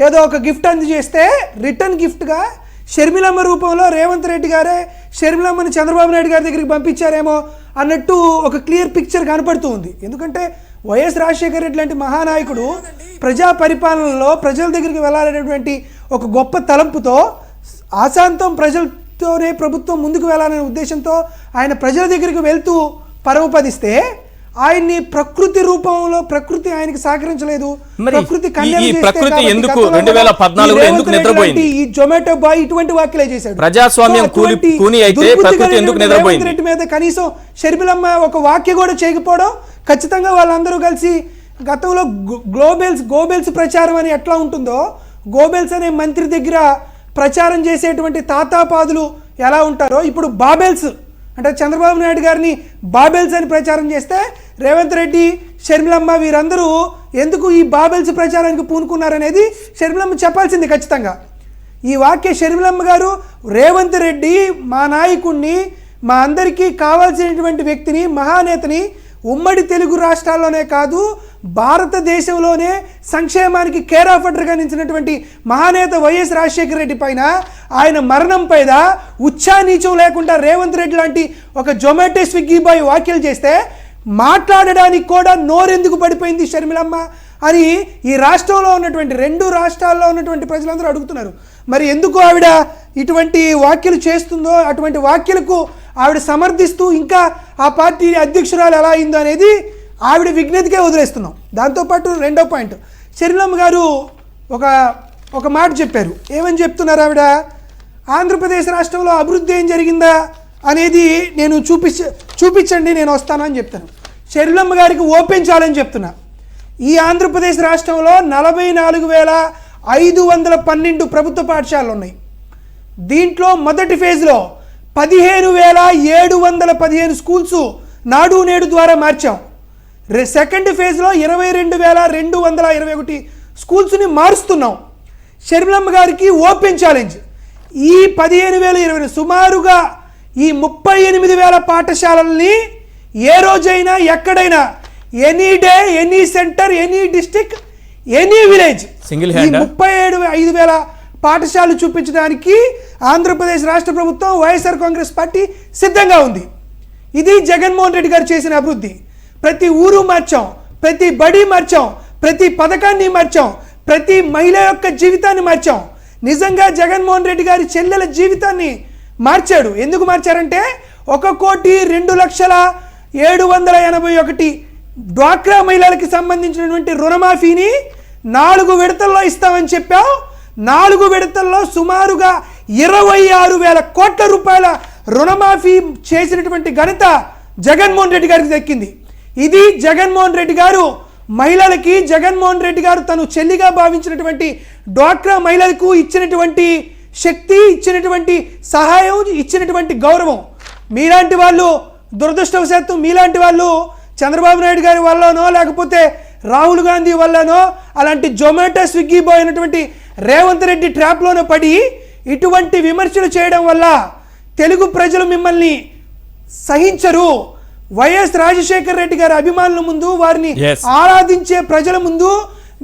ఏదో ఒక గిఫ్ట్ అందజేస్తే రిటర్న్ గిఫ్ట్గా షర్మిలమ్మ రూపంలో రేవంత్ రెడ్డి గారే షర్మిలమ్మని చంద్రబాబు నాయుడు గారి దగ్గరికి పంపించారేమో అన్నట్టు ఒక క్లియర్ పిక్చర్ కనపడుతూ ఉంది. ఎందుకంటే వైఎస్ రాజశేఖర రెడ్డి లాంటి మహానాయకుడు ప్రజా పరిపాలనలో ప్రజల దగ్గరికి వెళ్ళాలనేటువంటి ఒక గొప్ప తలంపుతో, ఆశాంతం ప్రజలతోనే ప్రభుత్వం ముందుకు వెళ్ళాలనే ఉద్దేశంతో ఆయన ప్రజల దగ్గరికి వెళ్తూ పరమపదిస్తే ఆయన్ని ప్రకృతి రూపంలో ప్రకృతి ఆయనకి సహకరించలేదు. ప్రకృతి ఎందుకు 2014లో ఎందుకు నిద్రపోయింది? ఈ జొమాటో బాయ్ ఇటువంటి వ్యాఖ్యలే చేశాడు. ప్రజాస్వామ్యం కూని అయితే ప్రకృతి ఎందుకు నిద్రపోయింది? రెడ్డి మీద కనీసం షర్మిలమ్మ ఒక వాక్య కూడా చేయకపోవడం, ఖచ్చితంగా వాళ్ళందరూ కలిసి గతంలో గోబెల్స్ ప్రచారం అని ఎట్లా ఉంటుందో, గోబెల్స్ అనే మంత్రి దగ్గర ప్రచారం చేసేటువంటి తాతాపాదులు ఎలా ఉంటారో ఇప్పుడు బాబెల్స్ అంటే చంద్రబాబు నాయుడు గారిని బాబెల్స్ అని ప్రచారం చేస్తే రేవంత్ రెడ్డి, షర్మిలమ్మ వీరందరూ ఎందుకు ఈ బాబెల్స్ ప్రచారానికి పూనుకున్నారనేది షర్మిలమ్మ చెప్పాల్సింది ఖచ్చితంగా. ఈ వాక్య షర్మిలమ్మ గారు రేవంత్ రెడ్డి మా నాయకుడిని, మా అందరికీ కావాల్సినటువంటి వ్యక్తిని, మహానేతని ఉమ్మడి తెలుగు రాష్ట్రాల్లోనే కాదు భారతదేశంలోనే సంక్షేమానికి కేర్ ఆఫ్ అడ్డర్గా నిలిచినటువంటి మహానేత వైఎస్ రాజశేఖర రెడ్డి పైన, ఆయన మరణం పైన ఉచ్చా నీచం లేకుండా రేవంత్ రెడ్డి లాంటి ఒక జొమాటో స్విగ్గీ బాయ్ వ్యాఖ్యలు చేస్తే మాట్లాడడానికి కూడా నోరెందుకు పడిపోయింది షర్మిలమ్మ అని ఈ రాష్ట్రంలో ఉన్నటువంటి 2 రాష్ట్రాల్లో ఉన్నటువంటి ప్రజలందరూ అడుగుతున్నారు. మరి ఎందుకు ఆవిడ ఇటువంటి వ్యాఖ్యలు చేస్తుందో, అటువంటి వ్యాఖ్యలకు ఆవిడ సమర్థిస్తూ ఇంకా ఆ పార్టీ అధ్యక్షురాలు ఎలా అయిందో అనేది ఆవిడ విజ్ఞతకే వదిలేస్తున్నాం. దాంతోపాటు రెండో పాయింట్, షర్మిలమ్మ గారు ఒక మాట చెప్పారు. ఏమని చెప్తున్నారు ఆవిడ? ఆంధ్రప్రదేశ్ రాష్ట్రంలో అభివృద్ధి ఏం జరిగిందా అనేది నేను చూపించండి, నేను వస్తాను అని చెప్తాను. షర్మిలమ్మ గారికి ఓపెన్ ఛాలెంజ్ చెప్తున్నా. ఈ ఆంధ్రప్రదేశ్ రాష్ట్రంలో 44,512 ప్రభుత్వ పాఠశాలలు ఉన్నాయి. దీంట్లో మొదటి ఫేజ్లో 15,715 స్కూల్స్ నాడు నేడు ద్వారా మార్చాం. సెకండ్ ఫేజ్లో 22,221 స్కూల్స్ని మారుస్తున్నాం. షర్మిలమ్మ గారికి ఓపెన్ ఛాలెంజ్. ఈ 15,020 సుమారుగా ఈ 38,000 పాఠశాలల్ని ఏ రోజైనా ఎక్కడైనా any day, any centre, any district, any village, single 37,500 పాఠశాలలు చూపించడానికి ఆంధ్రప్రదేశ్ రాష్ట్ర ప్రభుత్వం, వైఎస్ఆర్ కాంగ్రెస్ పార్టీ సిద్ధంగా ఉంది. ఇది జగన్మోహన్ రెడ్డి గారు చేసిన అభివృద్ధి. ప్రతి ఊరు మార్చాం, ప్రతి బడి మార్చాం, ప్రతి పథకాన్ని మార్చాం, ప్రతి మహిళ యొక్క జీవితాన్ని మార్చాం. నిజంగా జగన్మోహన్ రెడ్డి గారి చెల్లెల జీవితాన్ని మార్చాడు. ఎందుకు మార్చారంటే 1,02,781 డ్వాక్రా మహిళలకి సంబంధించినటువంటి రుణమాఫీని 4 విడతల్లో ఇస్తామని చెప్పాం. 4 విడతల్లో సుమారుగా 26,000 కోట్ల రూపాయల రుణమాఫీ చేసినటువంటి ఘనత జగన్మోహన్ రెడ్డి గారికి దక్కింది. ఇది జగన్మోహన్ రెడ్డి గారు మహిళలకి, జగన్మోహన్ రెడ్డి గారు తను చెల్లిగా భావించినటువంటి డ్వాక్రా మహిళలకు ఇచ్చినటువంటి శక్తి, ఇచ్చినటువంటి సహాయం, ఇచ్చినటువంటి గౌరవం. మీలాంటి వాళ్ళు దురదృష్టవశాత్తు మీలాంటి వాళ్ళు చంద్రబాబు నాయుడు గారి వల్లనో లేకపోతే రాహుల్ గాంధీ వల్లనో అలాంటి జొమాటో స్విగ్గీ బాయ్ అయినటువంటి రేవంత్ రెడ్డి ట్రాప్లోనే పడి ఇటువంటి విమర్శలు చేయడం వల్ల తెలుగు ప్రజలు మిమ్మల్ని సహించరు. వైఎస్ రాజశేఖర్ రెడ్డి గారి అభిమానుల ముందు, వారిని ఆరాధించే ప్రజల ముందు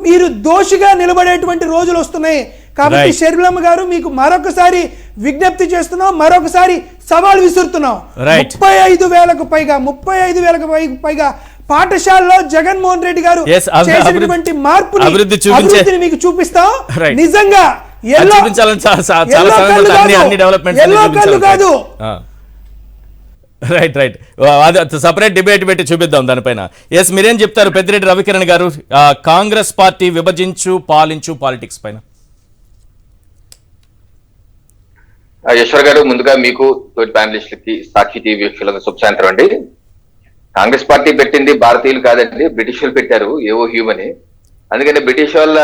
మీరు దోషిగా నిలబడేటువంటి రోజులు వస్తున్నాయి. కాబట్టి షర్మిలమ్మ గారు మీకు మరొకసారి విజ్ఞప్తి చేస్తున్నాం, మరొకసారి సవాల్ విసురుతున్నాం. 35,000కు పైగా పాఠశాలలో జగన్మోహన్ రెడ్డి గారు చేసినటువంటి మార్పుని, అభివృద్ధిని మీకు చూపిస్తాం. నిజంగా ఎల్లో కళ్ళు కాదు. రైట్ అది సపరేట్ డిబేట్ పెట్టి చూపిద్దాం దానిపైన. ఎస్, మీరేం చెప్తారు పెద్దిరెడ్డి రవికిరణ్ గారు కాంగ్రెస్ పార్టీ విభజించు పాలించు పాలిటిక్స్ పైన? ఈశ్వర్ గారు, ముందుగా మీకు తోటి ప్యానలిస్టులకి, సాక్షి టీవీ వీక్షకులకు శుభ సాయంత్రం అండి. కాంగ్రెస్ పార్టీ పెట్టింది భారతీయులు కాదండి, బ్రిటిష్ పెట్టారు ఏవో హ్యూమని. అందుకని బ్రిటిష్ వాళ్ళ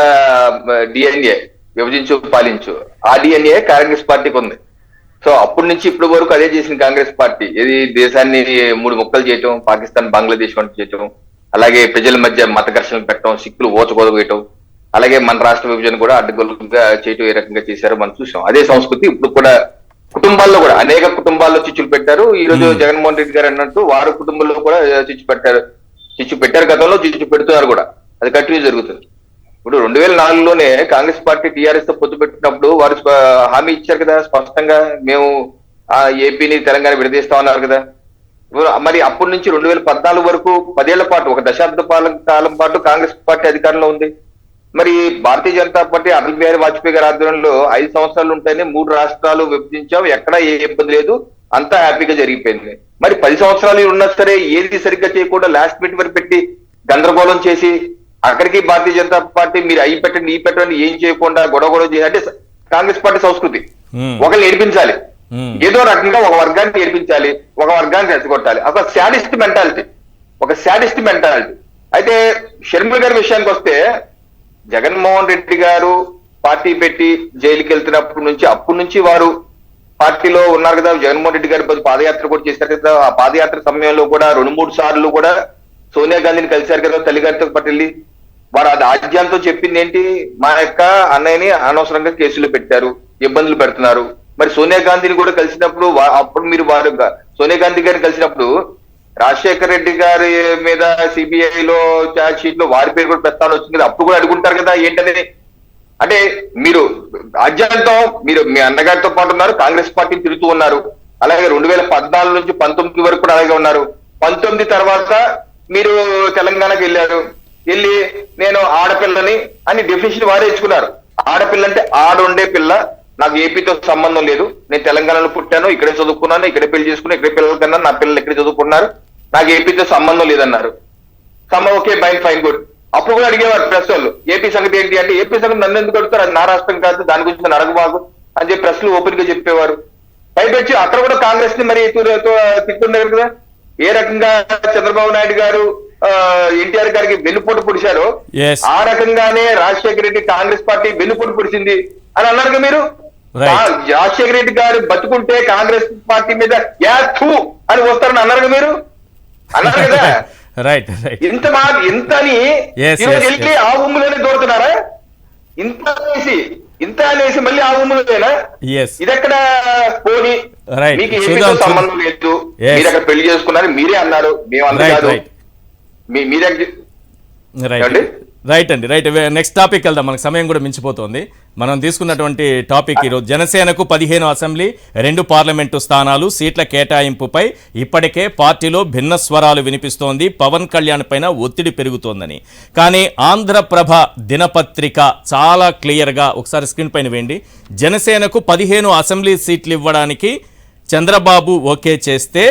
డిఎన్ఏ విభజించు పాలించు, ఆ డిఎన్ఏ కాంగ్రెస్ పార్టీకి ఉంది. సో అప్పటి నుంచి ఇప్పటి వరకు అదే చేసింది కాంగ్రెస్ పార్టీ. ఇది దేశాన్ని 3 ముక్కలు చేయటం, పాకిస్తాన్ బంగ్లాదేశ్ వంటి చేయటం, అలాగే ప్రజల మధ్య మత ఘర్షణలు పెట్టడం, సిక్కులు ఓచగొదవేయటం, అలాగే మన రాష్ట్ర విభజన కూడా అడ్డగోలుగా చేయటం ఏ రకంగా చేశారో మనం చూసాం. అదే సంస్కృతి ఇప్పుడు కూడా కుటుంబాల్లో కూడా అనేక కుటుంబాల్లో చిచ్చులు పెట్టారు. ఈ రోజు జగన్మోహన్ రెడ్డి గారు అన్నట్టు వారి కుటుంబంలో కూడా చిచ్చు పెట్టారు, గతంలో చిచ్చు పెడుతున్నారు కూడా. అది కంటిన్యూ జరుగుతుంది. ఇప్పుడు 2004లోనే కాంగ్రెస్ పార్టీ టీఆర్ఎస్ తో పొత్తు పెట్టినప్పుడు వారు హామీ ఇచ్చారు కదా స్పష్టంగా, మేము ఆ ఏపీని తెలంగాణ విడదీస్తామన్నారు కదా. మరి అప్పటి నుంచి 2014 వరకు 10 ఏళ్ల పాటు, ఒక దశాబ్ద కాలం పాటు కాంగ్రెస్ పార్టీ అధికారంలో ఉంది. మరి భారతీయ జనతా పార్టీ అటల్ బిహారీ వాజ్పేయి గారి ఆధ్వర్యంలో 5 సంవత్సరాలు ఉంటేనే 3 రాష్ట్రాలు విభజించాం, ఎక్కడా ఏ ఇబ్బంది లేదు, అంతా హ్యాపీగా జరిగిపోయింది. మరి 10 సంవత్సరాలు ఉన్నా సరే ఏది సరిగ్గా చేయకుండా లాస్ట్ మినిట్ వరకు పెట్టి గందరగోళం చేసి అక్కడికి భారతీయ జనతా పార్టీ మీరు అయి పెట్టండి ఈ పెట్టండి ఏం చేయకుండా గొడవ చేయాలి అంటే కాంగ్రెస్ పార్టీ సంస్కృతి. ఒకరిని ఏడిపించాలి, ఏదో రకంగా ఒక వర్గాన్ని ఏడిపించాలి, ఒక వర్గాన్ని రెచ్చగొట్టాలి. ఒక శాడిస్ట్ మెంటాలిటీ. అయితే షర్మిల గారి విషయానికి వస్తే, జగన్మోహన్ రెడ్డి గారు పార్టీ పెట్టి జైలుకి వెళ్తున్నప్పటి నుంచి అప్పటి నుంచి వారు పార్టీలో ఉన్నారు కదా. జగన్మోహన్ రెడ్డి గారు పాదయాత్ర కూడా చేశారు కదా. ఆ పాదయాత్ర సమయంలో కూడా 2-3 సార్లు కూడా సోనియా గాంధీని కలిశారు కదా తల్లిగారితో పాటు వెళ్ళి. వారు అది ఆద్యంతో చెప్పింది ఏంటి, మా యొక్క అన్నయ్యని అనవసరంగా కేసులు పెట్టారు, ఇబ్బందులు పెడుతున్నారు. మరి సోనియా గాంధీని కూడా కలిసినప్పుడు అప్పుడు మీరు వారు సోనియా గాంధీ గారిని కలిసినప్పుడు రాజశేఖర్ రెడ్డి గారి మీద సిబిఐలో ఛార్జ్ షీట్ లో వారి పేరు కూడా ప్రస్తావన వచ్చింది కదా. అప్పుడు కూడా అడుగుంటారు కదా ఏంటనేది. అంటే మీరు రాజ్యాంగం మీరు మీ అన్నగారితో పాటు ఉన్నారు, కాంగ్రెస్ పార్టీని తిరుగుతూ ఉన్నారు. అలాగే 2014 నుంచి 19 వరకు కూడా అలాగే ఉన్నారు. 19 తర్వాత మీరు తెలంగాణకి వెళ్ళి నేను ఆడపిల్లని అని డెఫినేషన్ వారే ఇచ్చుకున్నారు. ఆడపిల్ల అంటే ఆడుండే పిల్ల, నాకు ఏపీతో సంబంధం లేదు, నేను తెలంగాణలో పుట్టాను, ఇక్కడే చదువుకున్నాను, ఇక్కడే పెళ్లి చేసుకున్నాను, ఇక్కడే పిల్లల కన్నా నా పిల్లలు ఇక్కడే చదువుకున్నారు, నాకు ఏపీతో సంబంధం లేదన్నారు. Okay fine good. అప్పుడు కూడా అడిగేవారు ప్రెస్ వాళ్ళు, ఏపీ సంగతి ఏంటి అంటే, ఏపీ సంగతి నన్ను ఎందుకు అడుగుతారు, అది నా రాష్ట్రం కాదు, దాని గురించి నన్ను అడగబాగు అని చెప్పి ప్రెస్లు ఓపెన్ గా చెప్పేవారు. పైపెచ్చి అక్కడ కూడా కాంగ్రెస్ ని మరి తిట్టున్నారు కదా. ఏ రకంగా చంద్రబాబు నాయుడు గారు ఎన్టీఆర్ గారికి వెన్నుపోటు పొడిచారో ఆ రకంగానే రాజశేఖర రెడ్డి కాంగ్రెస్ పార్టీ వెన్నుపోటు పొడిచింది అని అన్నారు మీరు. రాజశేఖర రెడ్డి గారు బతుకుంటే కాంగ్రెస్ పార్టీ మీద యాథూ అని వస్తారని అన్నారు మీరు, అన్నారు కదా. ఇంత అని ఈరోజు వెళ్ళి ఆ ఉమ్ములోనే దూరుతున్నారా? ఇంత అనేసి మళ్ళీ ఆ ఉమ్ములోనేనా? ఇదెక్కడ పోనీ మీకు ఏపీతో సంబంధం లేదు, మీరు అక్కడ పెళ్లి చేసుకున్నారు, మీరే అన్నారు, మేము అన్నారు. రైట్ అండి. నెక్స్ట్ టాపిక్ వెళ్దాం, మనకు సమయం కూడా మించిపోతుంది. మనం తీసుకున్నటువంటి టాపిక్ ఈరోజు జనసేనకు 15 అసెంబ్లీ, 2 పార్లమెంటు స్థానాలు, సీట్ల కేటాయింపుపై ఇప్పటికే పార్టీలో భిన్న స్వరాలు వినిపిస్తోంది. పవన్ కళ్యాణ్ పైన ఒత్తిడి పెరుగుతోందని. కానీ ఆంధ్రప్రభ దినపత్రిక చాలా క్లియర్గా, ఒకసారి స్క్రీన్ పైన వేయండి, జనసేనకు 15 అసెంబ్లీ సీట్లు ఇవ్వడానికి చంద్రబాబు ఓకే చేస్తే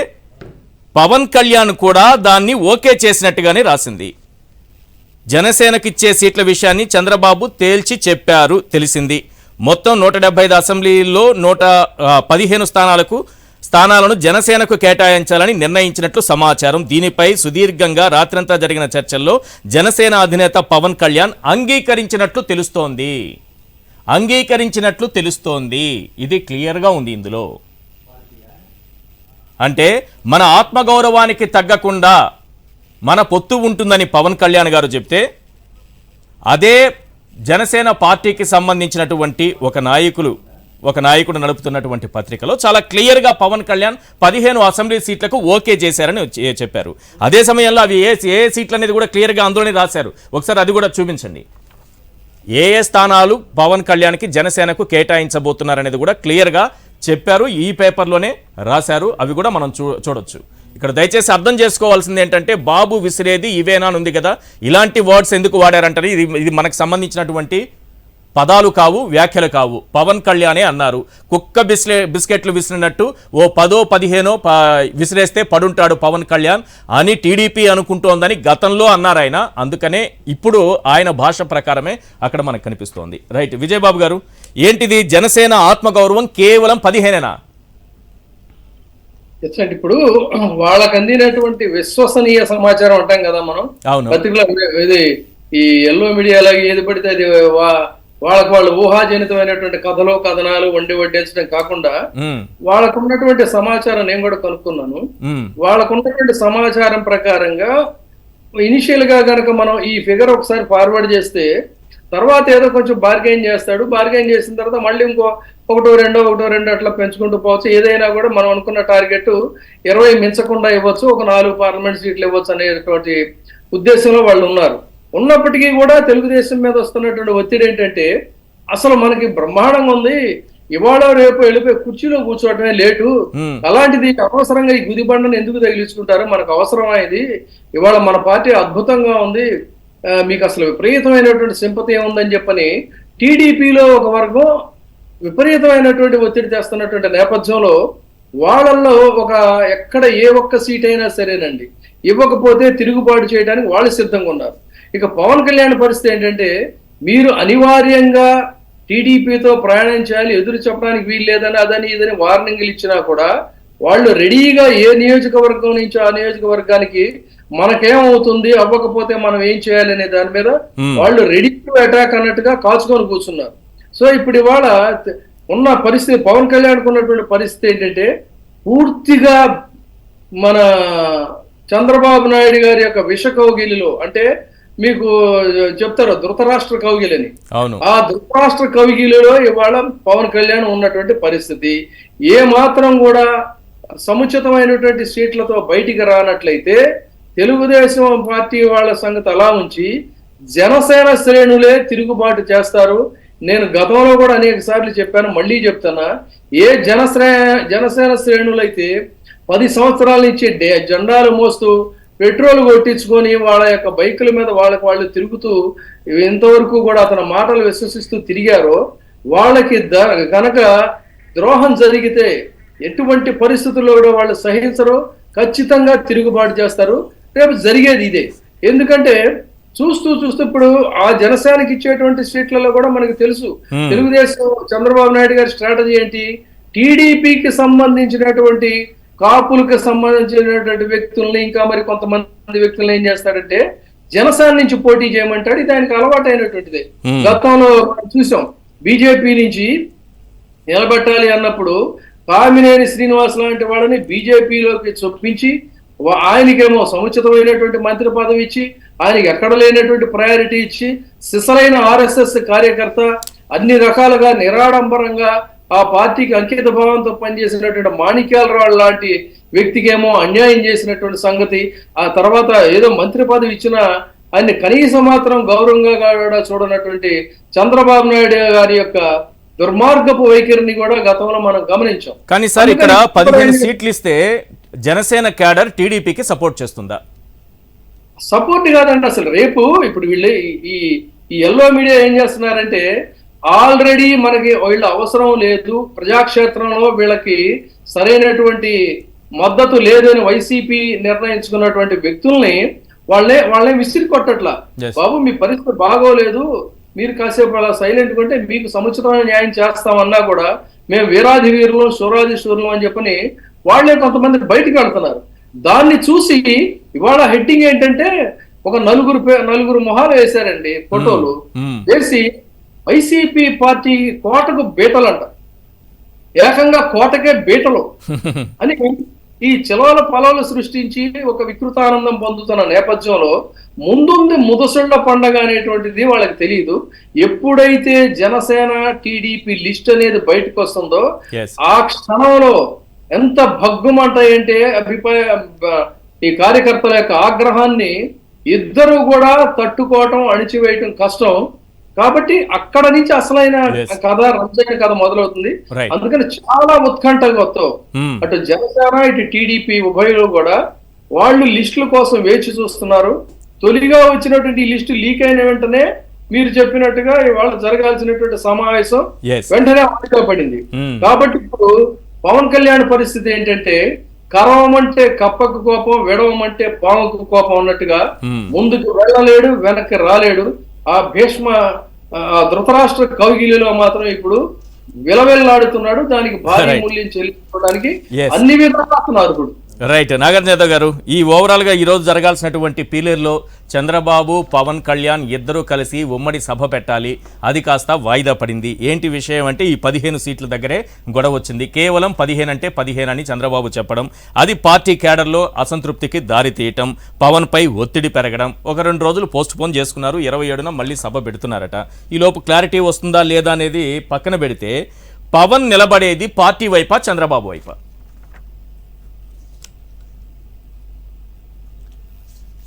పవన్ కళ్యాణ్ కూడా దాన్ని ఓకే చేసినట్టుగానే రాసింది. జనసేనకిచ్చే సీట్ల విషయాన్ని చంద్రబాబు తేల్చి చెప్పారు, తెలిసింది. మొత్తం 175 అసెంబ్లీలో 115 స్థానాలకు స్థానాలను జనసేనకు కేటాయించాలని నిర్ణయించినట్లు సమాచారం. దీనిపై సుదీర్ఘంగా రాత్రంతా జరిగిన చర్చల్లో జనసేన అధినేత పవన్ కళ్యాణ్ అంగీకరించినట్లు తెలుస్తోంది. ఇది క్లియర్గా ఉంది ఇందులో. అంటే మన ఆత్మగౌరవానికి తగ్గకుండా మన పొత్తు ఉంటుందని పవన్ కళ్యాణ్ గారు చెప్తే, అదే జనసేన పార్టీకి సంబంధించినటువంటి ఒక నాయకుడు నడుపుతున్నటువంటి పత్రికలో చాలా క్లియర్గా పవన్ కళ్యాణ్ 15 అసెంబ్లీ సీట్లకు ఓకే చేశారని చెప్పారు. అదే సమయంలో అవి ఏ సీట్లు అనేది కూడా క్లియర్గా అందులోనే రాశారు. ఒకసారి అది కూడా చూపించండి. ఏ స్థానాలు పవన్ కళ్యాణ్కి జనసేనకు కేటాయించబోతున్నారనేది కూడా క్లియర్గా చెప్పారు. ఈ పేపర్లోనే రాశారు. అవి కూడా మనం చూడొచ్చు. ఇక్కడ దయచేసి అర్థం చేసుకోవాల్సింది ఏంటంటే, బాబు విసిరేది ఇవేనా ఉంది కదా, ఇలాంటి వర్డ్స్ ఎందుకు వాడారంటారు. ఇది మనకు సంబంధించినటువంటి పదాలు కావు, వ్యాఖ్యలు కావు. పవన్ కళ్యాణే అన్నారు, కుక్క బిస్కెట్లు విసిరినట్టు ఓ 10-15 విసిరేస్తే పడుంటాడు పవన్ కళ్యాణ్ అని టీడీపీ అనుకుంటోందని గతంలో అన్నారు ఆయన. అందుకనే ఇప్పుడు ఆయన భాష ప్రకారమే అక్కడ మనకు కనిపిస్తోంది. రైట్, విజయబాబు గారు, ఏంటిది జనసేన ఆత్మగౌరవం కేవలం 15ఏనా? ఇప్పుడు వాళ్ళకు అందినటువంటి విశ్వసనీయ సమాచారం అంటాం కదా మనం, పత్రికలో ఇది ఈ ఎల్లో మీడియాలో ఏది పడితే అది వాళ్ళు ఊహాజనితమైనటువంటి కథలు కథనాలు వడ్డించడం కాకుండా వాళ్ళకు ఉన్నటువంటి సమాచారం నేను కూడా కనుక్కున్నాను. వాళ్ళకు ఉన్నటువంటి సమాచారం ప్రకారంగా ఇనిషియల్ గా గనక మనం ఈ ఫిగర్ ఒకసారి ఫార్వర్డ్ చేస్తే తర్వాత ఏదో కొంచెం బార్గెయిన్ చేస్తాడు. బార్గెయిన్ చేసిన తర్వాత మళ్ళీ ఇంకో ఒకటో రెండో అట్లా పెంచుకుంటూ పోవచ్చు. ఏదైనా కూడా మనం అనుకున్న టార్గెట్ 20 మించకుండా ఇవ్వచ్చు, ఒక 4 పార్లమెంట్ సీట్లు ఇవ్వచ్చు అనేటువంటి ఉద్దేశంలో వాళ్ళు ఉన్నారు. ఉన్నప్పటికీ కూడా తెలుగుదేశం మీద వస్తున్నటువంటి ఒత్తిడి ఏంటంటే, అసలు మనకి బ్రహ్మాండంగా ఉంది, ఇవాళ రేపు వెళ్ళిపోయి కుర్చీలో కూర్చోవటమే లేటు, అలాంటిది అనవసరంగా ఈ గుదిబండను ఎందుకు తగిలించుకుంటారు, మనకు అవసరమా ఇది, ఇవాళ మన పార్టీ అద్భుతంగా ఉంది, మీకు అసలు విపరీతమైనటువంటి సింపతి ఏముందని చెప్పని టీడీపీలో ఒక వర్గం విపరీతమైనటువంటి ఒత్తిడి తెస్తున్నటువంటి నేపథ్యంలో వాళ్ళల్లో ఎక్కడ ఏ ఒక్క సీట్ అయినా సరేనండి ఇవ్వకపోతే తిరుగుబాటు చేయడానికి వాళ్ళు సిద్ధంగా ఉన్నారు. ఇక పవన్ కళ్యాణ్ పరిస్థితి ఏంటంటే, మీరు అనివార్యంగా టీడీపీతో ప్రయాణం చేయాలి, ఎదురు చెప్పడానికి వీలు లేదని అదని ఇదని వార్నింగ్లు ఇచ్చినా కూడా వాళ్ళు రెడీగా ఏ నియోజకవర్గం నుంచి ఆ నియోజకవర్గానికి మనకేమవుతుంది, అవ్వకపోతే మనం ఏం చేయాలి అనే దాని మీద వాళ్ళు రెడీ టు అటాక్ అన్నట్టుగా కాచుకొని కూర్చున్నారు. సో ఇప్పుడు ఇవాళ ఉన్న పరిస్థితి, పవన్ కళ్యాణ్కి ఉన్నటువంటి పరిస్థితి ఏంటంటే, పూర్తిగా మన చంద్రబాబు నాయుడు గారి యొక్క విష కౌగిలిలో, అంటే మీకు చెప్తారు ధృతరాష్ట్ర కౌగిలని, ఆ ధృతరాష్ట్ర కౌగిలిలో ఇవాళ పవన్ కళ్యాణ్ ఉన్నటువంటి పరిస్థితి. ఏ మాత్రం కూడా సముచితమైనటువంటి సీట్లతో బయటికి రానట్లయితే తెలుగుదేశం పార్టీ వాళ్ళ సంగతి అలా ఉంచి జనసేన శ్రేణులే తిరుగుబాటు చేస్తారు. నేను గతంలో కూడా అనేక సార్లు చెప్పాను, మళ్ళీ చెప్తున్నా, ఏ జనసేన శ్రేణులైతే 10 సంవత్సరాల నుంచి జెండాలు మోస్తూ పెట్రోల్ కొట్టించుకొని వాళ్ళ యొక్క బైకుల మీద వాళ్ళు తిరుగుతూ ఇంతవరకు కూడా అతని మాటలు విశ్వసిస్తూ తిరిగారో, వాళ్ళకి గనక ద్రోహం జరిగితే ఎటువంటి పరిస్థితుల్లో కూడా వాళ్ళు సహించరు, ఖచ్చితంగా తిరుగుబాటు చేస్తారు. రేపు జరిగేది ఇదే. ఎందుకంటే చూస్తూ ఇప్పుడు ఆ జనసేనకి ఇచ్చేటువంటి సీట్లలో కూడా మనకు తెలుసు, తెలుగుదేశం చంద్రబాబు నాయుడు గారి స్ట్రాటజీ ఏంటి, టీడీపీకి సంబంధించినటువంటి కాపులకు సంబంధించినటువంటి వ్యక్తుల్ని ఇంకా మరి కొంతమంది వ్యక్తులను ఏం చేస్తాడంటే జనసేన నుంచి పోటీ చేయమంటాడు. ఇది ఆయనకు అలవాటు అయినటువంటిది. గతంలో చూసాం, బీజేపీ నుంచి నిలబెట్టాలి అన్నప్పుడు కామినేని శ్రీనివాస్ లాంటి వాళ్ళని బీజేపీలోకి చొప్పించి ఆయనకేమో సముచితమైనటువంటి మంత్రి పదవి ఇచ్చి, ఆయనకి ఎక్కడ లేనటువంటి ప్రయారిటీ ఇచ్చి, సిసలైన ఆర్ఎస్ఎస్ కార్యకర్త, అన్ని రకాలుగా నిరాడంబరంగా ఆ పార్టీకి అంకిత భావంతో పనిచేసినటువంటి మాణిక్యాలరావు లాంటి వ్యక్తికేమో అన్యాయం చేసినటువంటి సంగతి. ఆ తర్వాత ఏదో మంత్రి పదవి ఇచ్చిన ఆయన్ని కనీసం మాత్రం గౌరవంగా చూడనటువంటి చంద్రబాబు నాయుడు గారి యొక్క దుర్మార్గపు వైఖరిని కూడా గతంలో మనం గమనించాం. కానీ సార్, ఇక్కడ 15 సీట్లు ఇస్తే జనసేన క్యాడర్ టీడీపీకి సపోర్ట్ చేస్తుందా? సపోర్ట్ కాదండి అసలు. ఇప్పుడు వీళ్ళు ఈ ఎల్లో మీడియా ఏం చేస్తున్నారంటే, ఆల్రెడీ మనకి వీళ్ళ అవసరం లేదు, ప్రజాక్షేత్రంలో వీళ్ళకి సరైనటువంటి మద్దతు లేదని వైసీపీ నిర్ణయించుకున్నటువంటి వ్యక్తుల్ని వాళ్ళే విసిరి కొట్టట్లా. బాబు మీ పరిస్థితి బాగోలేదు, మీరు కాసేపు అలా సైలెంట్ ఉంటే మీకు సముచితమైన న్యాయం చేస్తామన్నా కూడా మేము వీరాధి వీరులు శూరాధి శూరులు అని చెప్పని వాళ్ళే కొంతమంది బయటికి వెళ్తున్నారు. దాన్ని చూసి ఇవాళ హెడ్డింగ్ ఏంటంటే ఒక నలుగురు మొహాలు వేశారండి, ఫోటోలు వేసి వైసీపీ పార్టీ కోటకు బీటలంట, ఏకంగా కోటకే బీటలు అని ఈ చిలవల పొలాలు సృష్టించి ఒక వికృతానందం పొందుతున్న నేపథ్యంలో ముందుంది ముదసళ్ళ పండగ అనేటువంటిది వాళ్ళకి తెలియదు. ఎప్పుడైతే జనసేన టీడీపీ లిస్ట్ అనేది బయటకు వస్తుందో ఆ క్షణంలో ఎంత భగ్గుమంటాయంటే ఈ కార్యకర్తల యొక్క ఆగ్రహాన్ని ఇద్దరు కూడా తట్టుకోవటం, అణిచివేయటం కష్టం. కాబట్టి అక్కడ నుంచి అసలైన కథ, రంజక కథ మొదలవుతుంది. అందుకని చాలా ఉత్కంఠతో అటు జనసేన ఇటు టీడీపీ ఉభయలు కూడా వాళ్ళు లిస్టుల కోసం వేచి చూస్తున్నారు. తొలిగా వచ్చినటువంటి లిస్టు లీక్ అయిన వెంటనే మీరు చెప్పినట్టుగా ఇవాళ జరగాల్సినటువంటి సమావేశం వెంటనే వాయిదా పడింది. కాబట్టి ఇప్పుడు పవన్ కళ్యాణ్ పరిస్థితి ఏంటంటే కరవమంటే కప్పకు కోపం, విడవమంటే పాముకు కోపం అన్నట్టుగా ముందుకు వెళ్ళలేడు, వెనక్కి రాలేడు. ఆ భీష్మ ధృతరాష్ట్ర కౌగిలిలో మాత్రం ఇప్పుడు విలవెల్లాడుతున్నాడు. దానికి భారీ మూల్యం చెల్లించుకోవడానికి అన్ని విధాలు ఇప్పుడు. రైట్. నాగార్జున యాదవ్ గారు, ఈ ఓవరాల్ గా ఈ రోజు జరగాల్సినటువంటి పీలేరులో చంద్రబాబు, పవన్ కళ్యాణ్ ఇద్దరూ కలిసి ఉమ్మడి సభ పెట్టాలి, అది కాస్త వాయిదా పడింది. ఏంటి విషయం అంటే ఈ 15 సీట్ల దగ్గరే గొడవ వచ్చింది. కేవలం 15 అంటే 15 అని చంద్రబాబు చెప్పడం, అది పార్టీ కేడర్లో అసంతృప్తికి దారి తీయటం, పవన్ పై ఒత్తిడి పెరగడం. ఒక 2 రోజులు పోస్ట్ పోన్ చేసుకున్నారు, 27న మళ్ళీ సభ పెడుతున్నారట. ఈ లోపు క్లారిటీ వస్తుందా లేదా అనేది పక్కన పెడితే పవన్ నిలబడేది పార్టీ వైపా, చంద్రబాబు వైపా?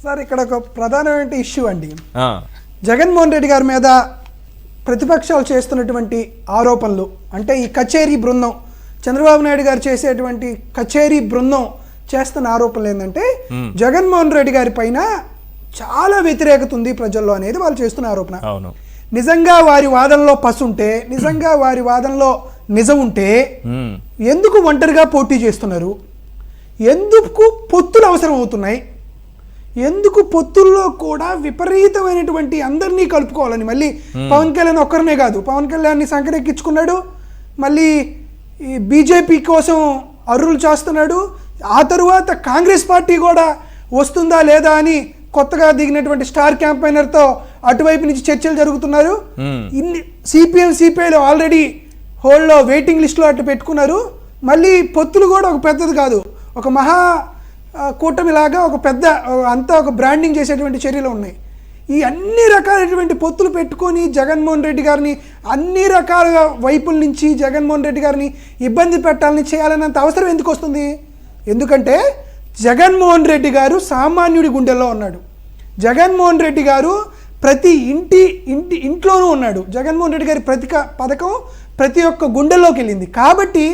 సార్, ఇక్కడ ఒక ప్రధానమైన ఇష్యూ అండి. జగన్మోహన్ రెడ్డి గారి మీద ప్రతిపక్షాలు చేస్తున్నటువంటి ఆరోపణలు, అంటే ఈ కచేరీ బృందం, చంద్రబాబు నాయుడు గారు చేసేటువంటి కచేరీ బృందం చేస్తున్న ఆరోపణలు ఏంటంటే జగన్మోహన్ రెడ్డి గారి పైన చాలా వ్యతిరేకత ఉంది ప్రజల్లో అనేది వాళ్ళు చేస్తున్న ఆరోపణ. నిజంగా వారి వాదనలో పసుంటే, నిజంగా వారి వాదనలో నిజం ఉంటే ఎందుకు ఒంటరిగా పోటీ చేస్తున్నారు? ఎందుకు పొత్తులు అవసరం అవుతున్నాయి? ఎందుకు పొత్తుల్లో కూడా విపరీతమైనటువంటి అందరినీ కలుపుకోవాలని, మళ్ళీ పవన్ కళ్యాణ్ ఒక్కరినే కాదు, పవన్ కళ్యాణ్ని సంకరెక్కించుకున్నాడు, మళ్ళీ ఈ బీజేపీ కోసం అర్రులు చేస్తున్నాడు. ఆ తరువాత కాంగ్రెస్ పార్టీ కూడా వస్తుందా లేదా అని కొత్తగా దిగినటువంటి స్టార్ క్యాంపైనర్తో అటువైపు నుంచి చర్చలు జరుగుతున్నారు. ఇన్ని సిపిఎం సిపిఐలో ఆల్రెడీ హోల్డ్లో వెయిటింగ్ లిస్టులో అటు పెట్టుకున్నారు. మళ్ళీ పొత్తులు కూడా ఒక పెద్దది కాదు, ఒక మహా కూటమిలాగా ఒక పెద్ద అంతా ఒక బ్రాండింగ్ చేసేటువంటి చర్యలు ఉన్నాయి. ఈ అన్ని రకాలైనటువంటి పొత్తులు పెట్టుకొని జగన్మోహన్ రెడ్డి గారిని అన్ని రకాల వైపుల నుంచి జగన్మోహన్ రెడ్డి గారిని ఇబ్బంది పెట్టాలని చేయాలన్నంత అవసరం ఎందుకు వస్తుంది? ఎందుకంటే జగన్మోహన్ రెడ్డి గారు సామాన్యుడి గుండెల్లో ఉన్నాడు. జగన్మోహన్ రెడ్డి గారు ప్రతి ఇంట్లోనూ ఉన్నాడు. జగన్మోహన్ రెడ్డి గారి ప్రతి పథకం ప్రతి ఒక్క గుండెల్లోకి వెళ్ళింది. కాబట్టి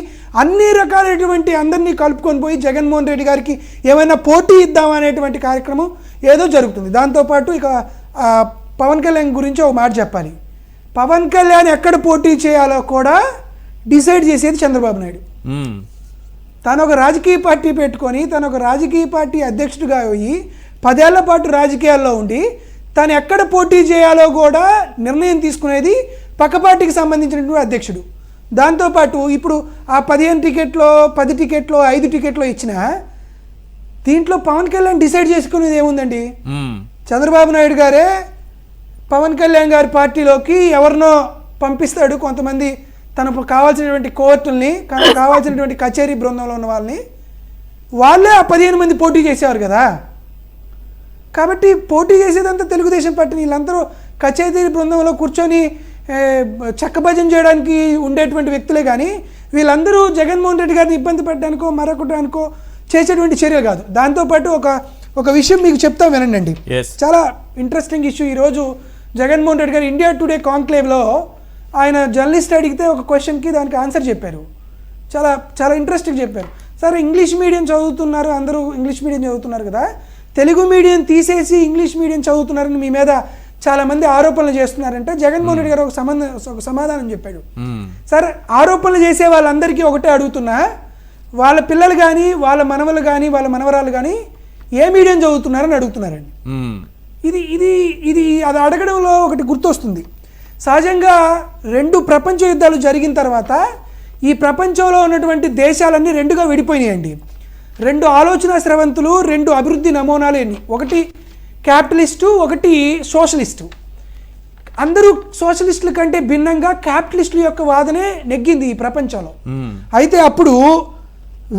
అన్ని రకాలైనటువంటి అందరినీ కలుపుకొని పోయి జగన్మోహన్ రెడ్డి గారికి ఏమైనా పోటీ ఇద్దామనేటువంటి కార్యక్రమం ఏదో జరుగుతుంది. దాంతోపాటు ఇక పవన్ కళ్యాణ్ గురించి ఒక మాట చెప్పాలి. పవన్ కళ్యాణ్ ఎక్కడ పోటీ చేయాలో కూడా డిసైడ్ చేసేది చంద్రబాబు నాయుడు. తను ఒక రాజకీయ పార్టీ పెట్టుకొని, తను ఒక రాజకీయ పార్టీ అధ్యక్షుడిగా అయ్యి 10 ఏళ్ల పాటు రాజకీయాల్లో ఉండి తను ఎక్కడ పోటీ చేయాలో కూడా నిర్ణయం తీసుకునేది పక్క పార్టీకి సంబంధించినటువంటి అధ్యక్షుడు. దాంతోపాటు ఇప్పుడు ఆ 15 టికెట్లో 10 టికెట్లో 5 టికెట్లో ఇచ్చినా దీంట్లో పవన్ కళ్యాణ్ డిసైడ్ చేసుకునేది ఏముందండి? చంద్రబాబు నాయుడు గారే పవన్ కళ్యాణ్ గారి పార్టీలోకి ఎవరినో పంపిస్తాడు, కొంతమంది తనకు కావాల్సినటువంటి కోర్టుల్ని, కావాల్సినటువంటి కచేరీ బృందంలో ఉన్న వాళ్ళే ఆ 15 మంది పోటీ చేసేవారు కదా. కాబట్టి పోటీ చేసేదంతా తెలుగుదేశం పార్టీని, వీళ్ళందరూ కచేరీ బృందంలో కూర్చొని చక్కభజన చేయడానికి ఉండేటువంటి వ్యక్తులే కానీ వీళ్ళందరూ జగన్మోహన్ రెడ్డి గారిని ఇబ్బంది పెట్టడానికో మరొకటానికో చేసేటువంటి చర్యలు కాదు. దాంతోపాటు ఒక విషయం మీకు చెప్తా వినండి. చాలా ఇంట్రెస్టింగ్ ఇష్యూ. ఈరోజు జగన్మోహన్ రెడ్డి గారు ఇండియా టుడే కాంక్లేవ్లో ఆయన జర్నలిస్ట్ అడిగితే ఒక క్వశ్చన్కి దానికి ఆన్సర్ చెప్పారు. చాలా చాలా ఇంట్రెస్టింగ్ చెప్పారు. సరే, ఇంగ్లీష్ మీడియం చదువుతున్నారు, అందరూ ఇంగ్లీష్ మీడియం చదువుతున్నారు కదా, తెలుగు మీడియం తీసేసి ఇంగ్లీష్ మీడియం చదువుతున్నారని మీ మీద చాలామంది ఆరోపణలు చేస్తున్నారంటే జగన్మోహన్ రెడ్డి గారు ఒక సమాధానం చెప్పాడు. సరే, ఆరోపణలు చేసే వాళ్ళందరికీ ఒకటే అడుగుతున్నా, వాళ్ళ పిల్లలు కానీ వాళ్ళ మనవలు కానీ వాళ్ళ మనవరాలు కానీ ఏ మీడియం చదువుతున్నారని అడుగుతున్నారండి. ఇది అది అడగడంలో ఒకటి గుర్తొస్తుంది. సహజంగా 2 ప్రపంచ యుద్ధాలు జరిగిన తర్వాత ఈ ప్రపంచంలో ఉన్నటువంటి దేశాలన్నీ రెండుగా విడిపోయినాయండి. రెండు ఆలోచన స్రవంతులు, రెండు అభివృద్ధి నమూనాలు ఎన్ని, ఒకటి క్యాపిటలిస్టు, ఒకటి సోషలిస్టు. అందరూ సోషలిస్టుల కంటే భిన్నంగా క్యాపిటలిస్టుల యొక్క వాదనే నెగ్గింది ఈ ప్రపంచంలో. అయితే అప్పుడు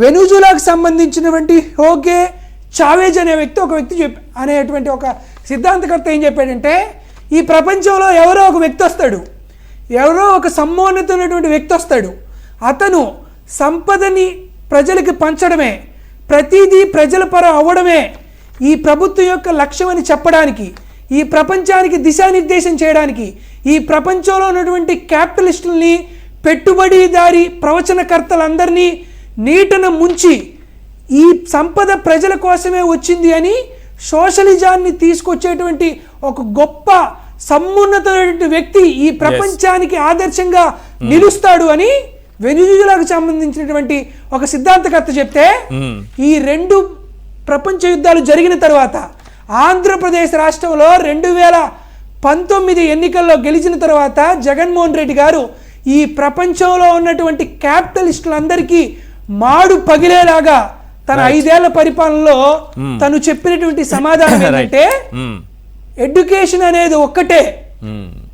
వెనుజులాకు సంబంధించినటువంటి హోగే చావేజ్ అనే వ్యక్తి ఒక వ్యక్తి అనేటువంటి ఒక సిద్ధాంతకర్త ఏం చెప్పాడంటే, ఈ ప్రపంచంలో ఎవరో ఒక వ్యక్తి వస్తాడు, ఎవరో ఒక సమ్మోన్నతమైనటువంటి వ్యక్తి వస్తాడు, అతను సంపదని ప్రజలకు పంచడమే, ప్రతిదీ ప్రజల పరం అవ్వడమే ఈ ప్రభుత్వం యొక్క లక్ష్యం అని చెప్పడానికి, ఈ ప్రపంచానికి దిశానిర్దేశం చేయడానికి, ఈ ప్రపంచంలో ఉన్నటువంటి క్యాపిటలిస్టుల్ని, పెట్టుబడిదారి ప్రవచనకర్తలందరినీ నీటన ముంచి ఈ సంపద ప్రజల కోసమే వచ్చింది అని సోషలిజాన్ని తీసుకొచ్చేటువంటి ఒక గొప్ప సమున్నతమైన వ్యక్తి ఈ ప్రపంచానికి ఆదర్శంగా నిలుస్తాడు అని వెనుజులాకు సంబంధించినటువంటి ఒక సిద్ధాంతకర్త చెప్తే, ఈ రెండు ప్రపంచ యుద్ధాలు జరిగిన తర్వాత ఆంధ్రప్రదేశ్ రాష్ట్రంలో 2019 ఎన్నికల్లో గెలిచిన తర్వాత జగన్మోహన్ రెడ్డి గారు ఈ ప్రపంచంలో ఉన్నటువంటి క్యాపిటలిస్టులందరికీ మాడు పగిలేలాగా తన 5 ఏళ్ల పరిపాలనలో తను చెప్పినటువంటి సమాధానం ఏంటంటే, ఎడ్యుకేషన్ అనేది ఒక్కటే